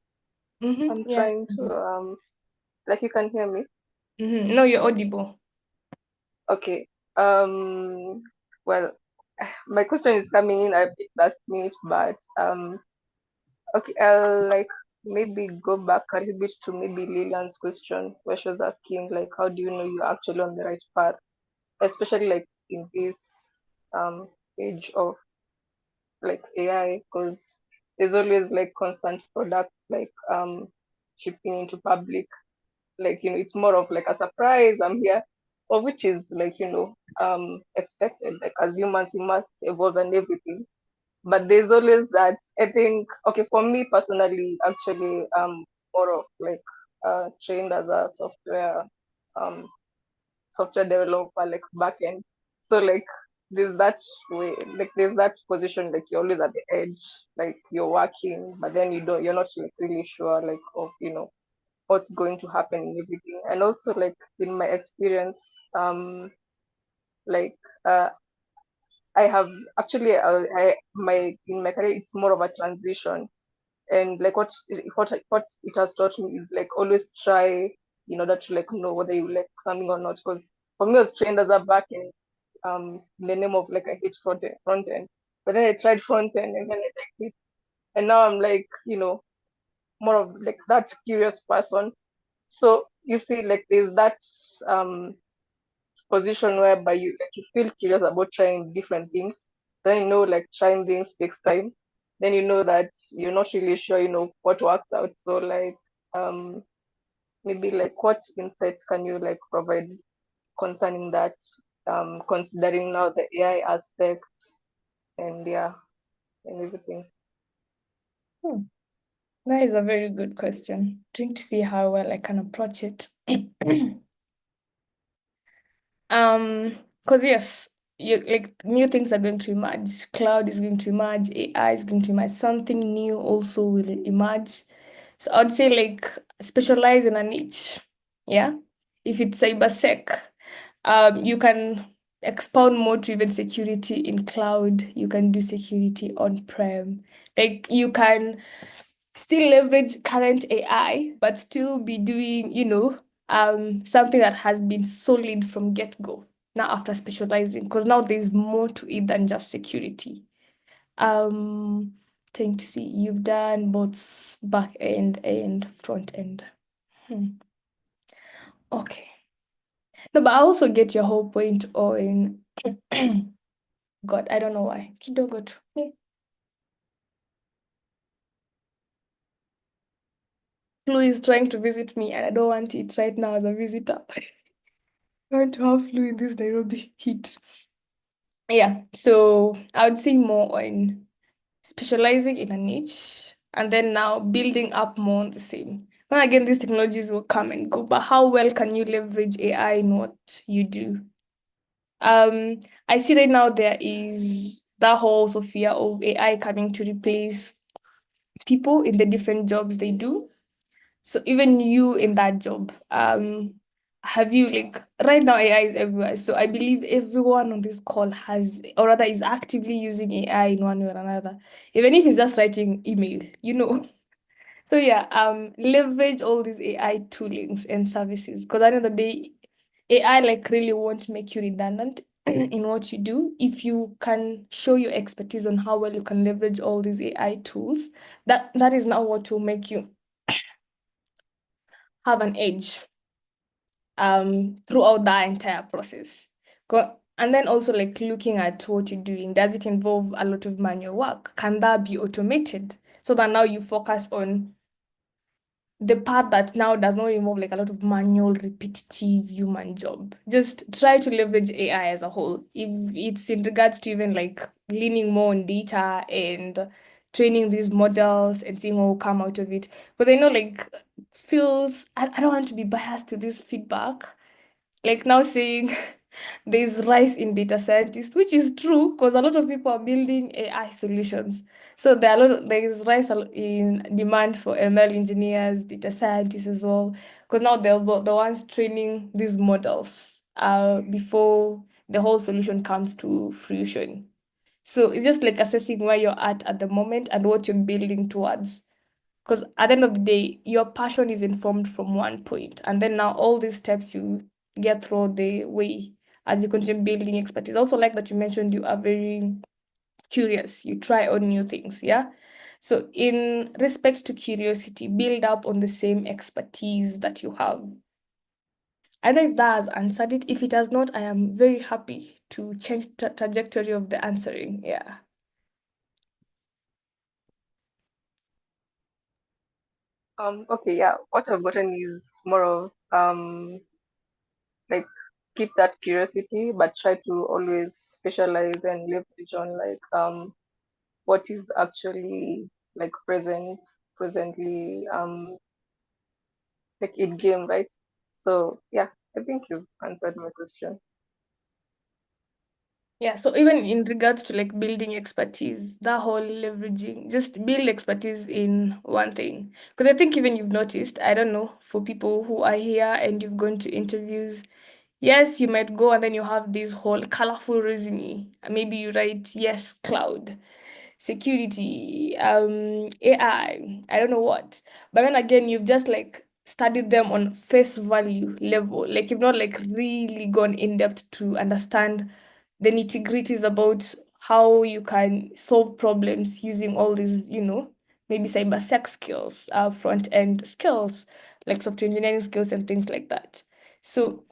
I'm
Yeah.
trying to like you can hear me.
No, you're audible.
Okay. Well, my question is coming in a bit last minute, but okay, I'll like maybe go back a little bit to maybe Lillian's question where she was asking like how do you know you're actually on the right path, especially like in this age of like AI, because there's always like constant product like shipping into public, like it's more of like a surprise I'm here, or which is like expected, like as humans we must evolve and everything, but there's always that. I think, okay, for me personally actually more of like trained as a um software developer, like backend. So like there's that way, like there's that position, like you're always at the edge, like you're working, but then you're not like really sure like of what's going to happen and everything. And also like in my experience, like I have actually I my in my career it's more of a transition, and like what it has taught me is like always try in order to like know whether you like something or not. Because for me, I was trained as a backend, in the name of like I hate front end, but then I tried front end and then I liked it, and now I'm like more of like that curious person. So you see, like there's that um position whereby you feel curious about trying different things. Then like trying things takes time. Then that you're not really sure what works out. So like maybe like what insights can you like provide concerning that, considering now the AI aspects and yeah, and everything.
That is a very good question. Trying to see how well I can approach it. Because yes, you like new things are going to emerge. Cloud is going to emerge, AI is going to emerge, something new also will emerge. So I would say like specialize in a niche. Yeah. If it's cybersec, you can expound more to even security in cloud. You can do security on-prem. Like you can still leverage current AI, but still be doing, something that has been solid from get-go. Now after specializing, because now there's more to it than just security. Trying to see, you've done both back end and front end. Okay. No, but I also get your whole point on God, I don't know why. Kidogo tu. Flu is trying to visit me and I don't want it right now as a visitor. I want to have flu in this Nairobi heat. Yeah, so I would say more on specializing in a niche and then now building up more on the same. Well, again, these technologies will come and go, but how well can you leverage AI in what you do? I see right now there is that whole also fear of AI coming to replace people in the different jobs they do. So even you in that job, have you like right now AI is everywhere. So I believe everyone on this call has, or rather is actively using AI in one way or another. Even if it's just writing email, you know. So yeah, leverage all these AI toolings and services because at the end of the day, AI like really won't make you redundant in what you do. If you can show your expertise on how well you can leverage all these AI tools, that is now what will make you have an edge throughout that entire process. And then also like looking at what you're doing, does it involve a lot of manual work? Can that be automated? So that now you focus on the part that now does not involve like a lot of manual, repetitive human job. Just try to leverage AI as a whole. If it's in regards to even like leaning more on data and training these models and seeing what will come out of it. Because I know like I don't want to be biased to this feedback, like now saying there's rise in data scientists, which is true because a lot of people are building AI solutions. So there is rise in demand for ML engineers, data scientists as well, because now they're the ones training these models before the whole solution comes to fruition. So it's just like assessing where you're at the moment and what you're building towards. Because at the end of the day, your passion is informed from one point, and then now all these steps you get through the way as you continue building expertise. I also like that you mentioned you are very curious, you try on new things, yeah? So, in respect to curiosity, build up on the same expertise that you have. I don't know if that has answered it. If it has not, I am very happy to change the trajectory of the answering. Yeah.
Okay, yeah. What I've gotten is more of like keep that curiosity, but try to always specialize and leverage on like what is actually like presently like in game, right? So yeah, I think you've answered my question.
Yeah, so even in regards to like building expertise, that whole leveraging, just build expertise in one thing. Because I think even you've noticed, I don't know, for people who are here and you've gone to interviews, yes, you might go and then you have this whole colorful resume. Maybe you write, yes, cloud, security, AI, I don't know what. But then again, you've just like studied them on face value level. Like you've not like really gone in depth to understand the nitty-gritties about how you can solve problems using all these, maybe cyber sex skills, front end skills, like software engineering skills and things like that. So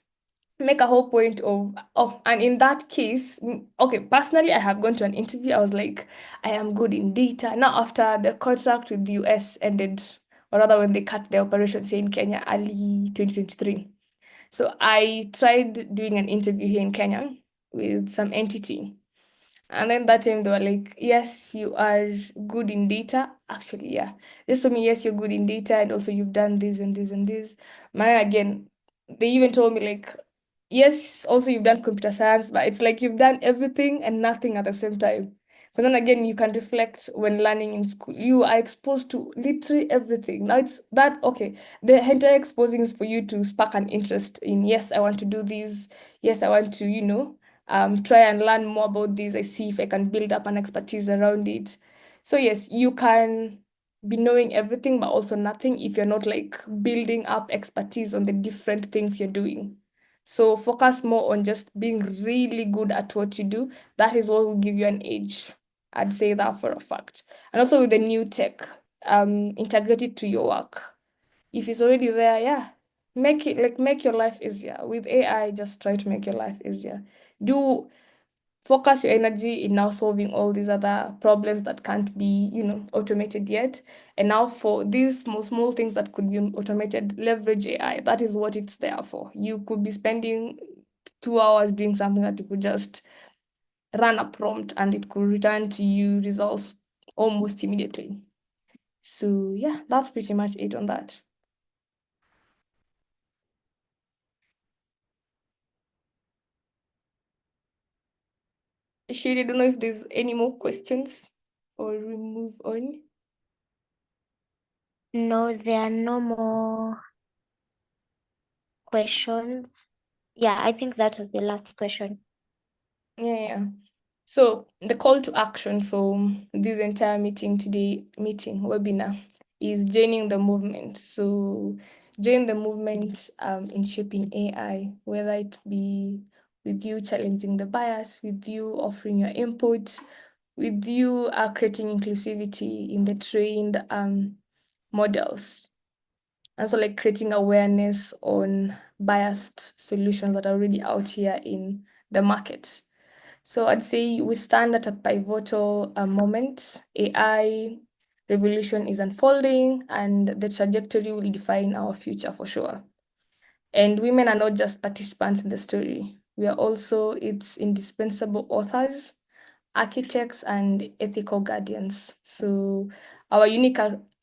make a whole point of, oh, and in that case, okay, personally, I have gone to an interview. I was like, I am good in data. Now, after the contract with the US ended, or rather when they cut the operations here in Kenya early 2023. So I tried doing an interview here in Kenya with some entity. And then that time they were like, yes, you are good in data. Actually, yeah. They told me, yes, you're good in data, and also you've done this and this and this. Man, again, they even told me like, yes, also you've done computer science, but it's like you've done everything and nothing at the same time. But then again, you can reflect when learning in school. You are exposed to literally everything. Now it's that okay. The entire exposing is for you to spark an interest in, yes, I want to do this. Yes, I want to, try and learn more about this. I see if I can build up an expertise around it. So yes, you can be knowing everything, but also nothing if you're not like building up expertise on the different things you're doing. So focus more on just being really good at what you do. That is what will give you an edge. I'd say that for a fact. And also with the new tech, integrate it to your work. If it's already there, yeah, make your life easier. With AI, just try to make your life easier. Do focus your energy in now solving all these other problems that can't be, automated yet. And now for these small things that could be automated, leverage AI. That is what it's there for. You could be spending 2 hours doing something that you could just run a prompt and it could return to you results almost immediately. So yeah, that's pretty much it on that. Shiri, I don't know if there's any more questions or we move on.
No, there are no more questions. Yeah, I think that was the last question.
Yeah. So the call to action for this entire webinar, is joining the movement. So join the movement in shaping AI, whether it be with you challenging the bias, with you offering your input, with you creating inclusivity in the trained models. And so like creating awareness on biased solutions that are already out here in the market. So I'd say we stand at a pivotal moment. AI revolution is unfolding, and the trajectory will define our future for sure. And women are not just participants in the story. We are also its indispensable authors, architects, and ethical guardians. So our unique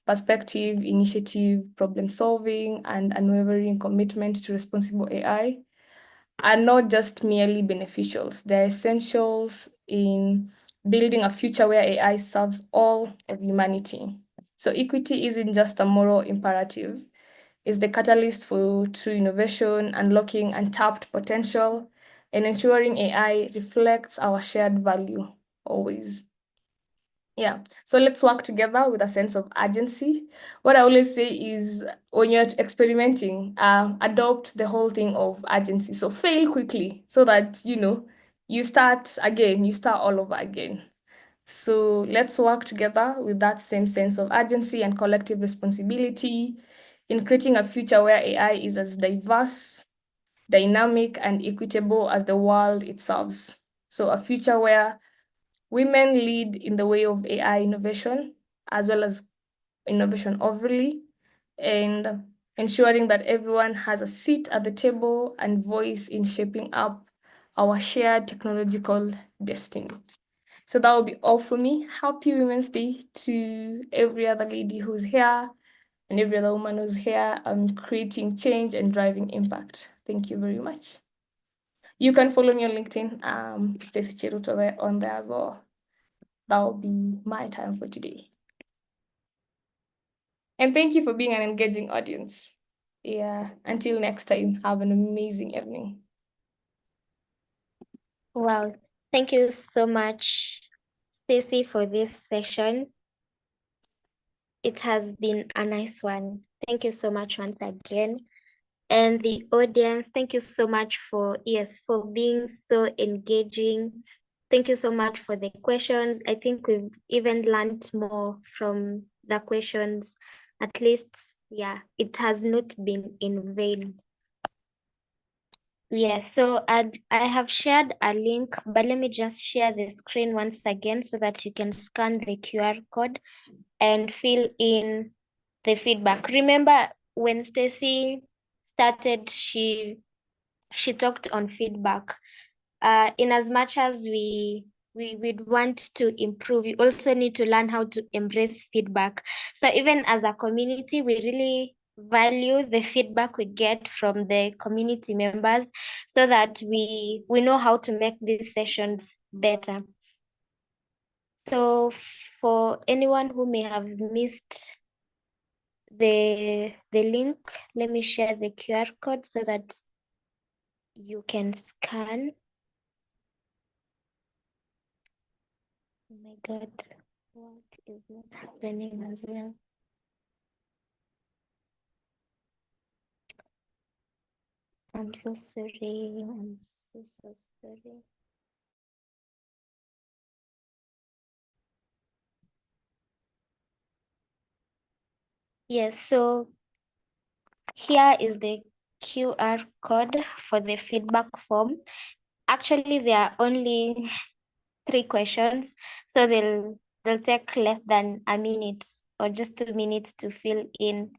perspective, initiative, problem solving, and unwavering commitment to responsible AI are not just merely beneficials, they're essentials in building a future where AI serves all of humanity. So equity isn't just a moral imperative, it's the catalyst for true innovation, unlocking untapped potential, and ensuring AI reflects our shared value always. Yeah, so let's work together with a sense of urgency. What I always say is when you're experimenting, adopt the whole thing of urgency. So fail quickly so that, you start again, you start all over again. So let's work together with that same sense of urgency and collective responsibility in creating a future where AI is as diverse, dynamic, and equitable as the world it serves. So a future where women lead in the way of AI innovation, as well as innovation overly, and ensuring that everyone has a seat at the table and voice in shaping up our shared technological destiny. So that will be all for me. Happy Women's Day to every other lady who's here and every other woman who's here creating change and driving impact. Thank you very much. You can follow me on LinkedIn, Stacey Cheruto there on there as well. That will be my time for today. And thank you for being an engaging audience. Yeah, until next time, have an amazing evening.
Wow. Thank you so much, Stacey, for this session. It has been a nice one. Thank you so much once again. And the audience, thank you so much for being so engaging. Thank you so much for the questions. I think we've even learned more from the questions. At least, yeah, it has not been in vain. Yes, so I have shared a link, but let me just share the screen once again so that you can scan the QR code and fill in the feedback. Remember when Stacy started, she talked on feedback. In as much as we'd want to improve, you also need to learn how to embrace feedback. So even as a community, we really value the feedback we get from the community members so that we know how to make these sessions better. So for anyone who may have missed the link, let me share the QR code so that you can scan. Oh my God, what is not happening as well? I'm so sorry. I'm so sorry. Yes, so here is the QR code for the feedback form. Actually, there are only 3 questions, so they'll take less than a minute or just 2 minutes to fill in.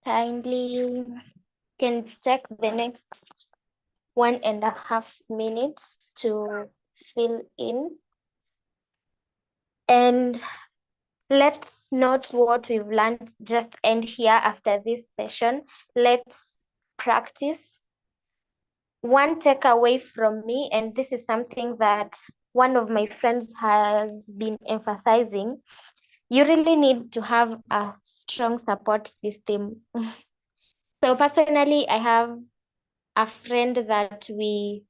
Kindly can take the next 1.5 minutes to fill in. And let's not what we've learned just end here after this session. Let's practice. one takeaway from me, and this is something that one of my friends has been emphasizing, you really need to have a strong support system. So personally, I have a friend that we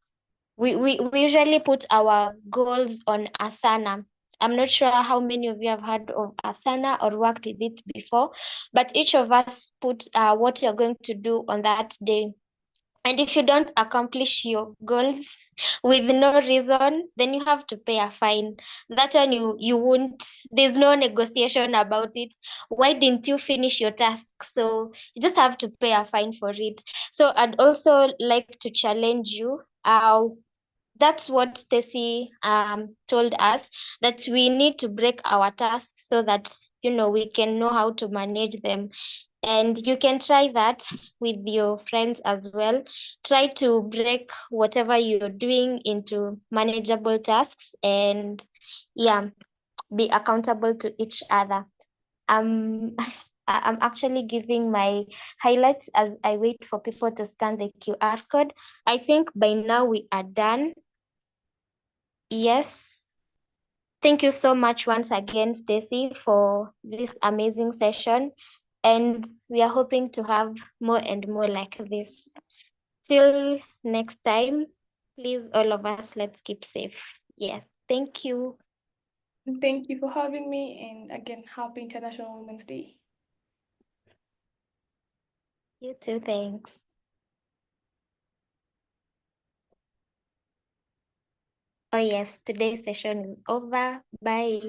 usually put our goals on Asana. I'm not sure how many of you have heard of Asana or worked with it before, but each of us put what you're going to do on that day. And if you don't accomplish your goals with no reason, then you have to pay a fine. That one you won't, there's no negotiation about it. Why didn't you finish your task? So you just have to pay a fine for it. So I'd also like to challenge you. That's what Stacy told us, that we need to break our tasks so that we can know how to manage them. And you can try that with your friends as well. Try to break whatever you're doing into manageable tasks, and yeah, be accountable to each other. Um, I'm actually giving my highlights as I wait for people to scan the QR code. I think by now we are done. Yes. Thank you so much once again, Stacy, for this amazing session. And we are hoping to have more and more like this. Till next time, please, all of us, let's keep safe. Yes. Thank you.
Thank you for having me, and again, happy International Women's Day.
You too. Thanks. Oh, yes. Today's session is over. Bye.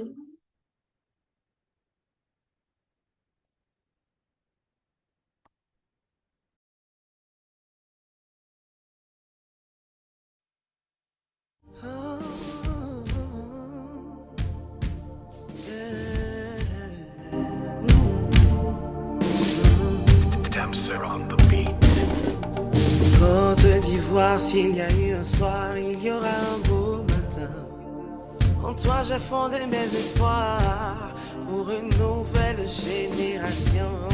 Côte d'Ivoire, s'il y a eu un soir, il y aura un beau matin. En toi j'ai fondé mes espoirs pour une nouvelle génération.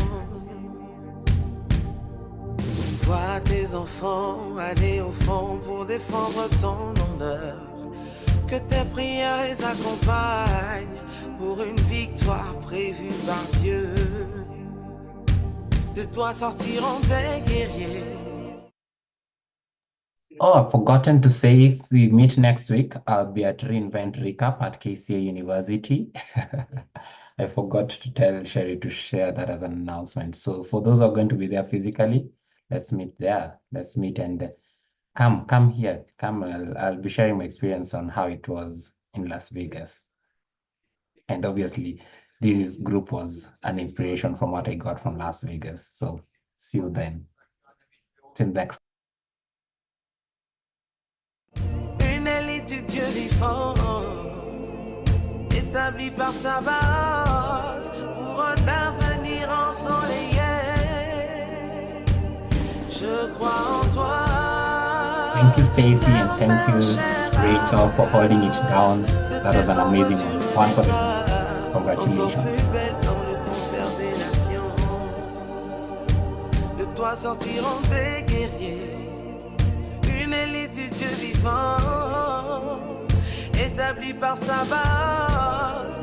Vois tes enfants aller au front pour défendre ton honneur. Que tes prières les accompagnent pour une victoire prévue par Dieu. De toi sortiront des guerriers.
Oh, I've forgotten to say, if we meet next week, I'll be at reInvent Recap at KCA University. I forgot to tell Sherry to share that as an announcement. So for those who are going to be there physically, let's meet there. Let's meet and come here. Come, I'll be sharing my experience on how it was in Las Vegas. And obviously, this group was an inspiration from what I got from Las Vegas. So see you then. Till next.
Une élite du Dieu vivant, établie par sa base, pour un avenir ensoleillé. Je crois en toi.
Thank you, Stacy, and thank you, Rachel, for holding it down. That was an amazing one. For the congratulations.
De toi sortiront des guerriers. Une élite du Dieu vivant, établie par sa base.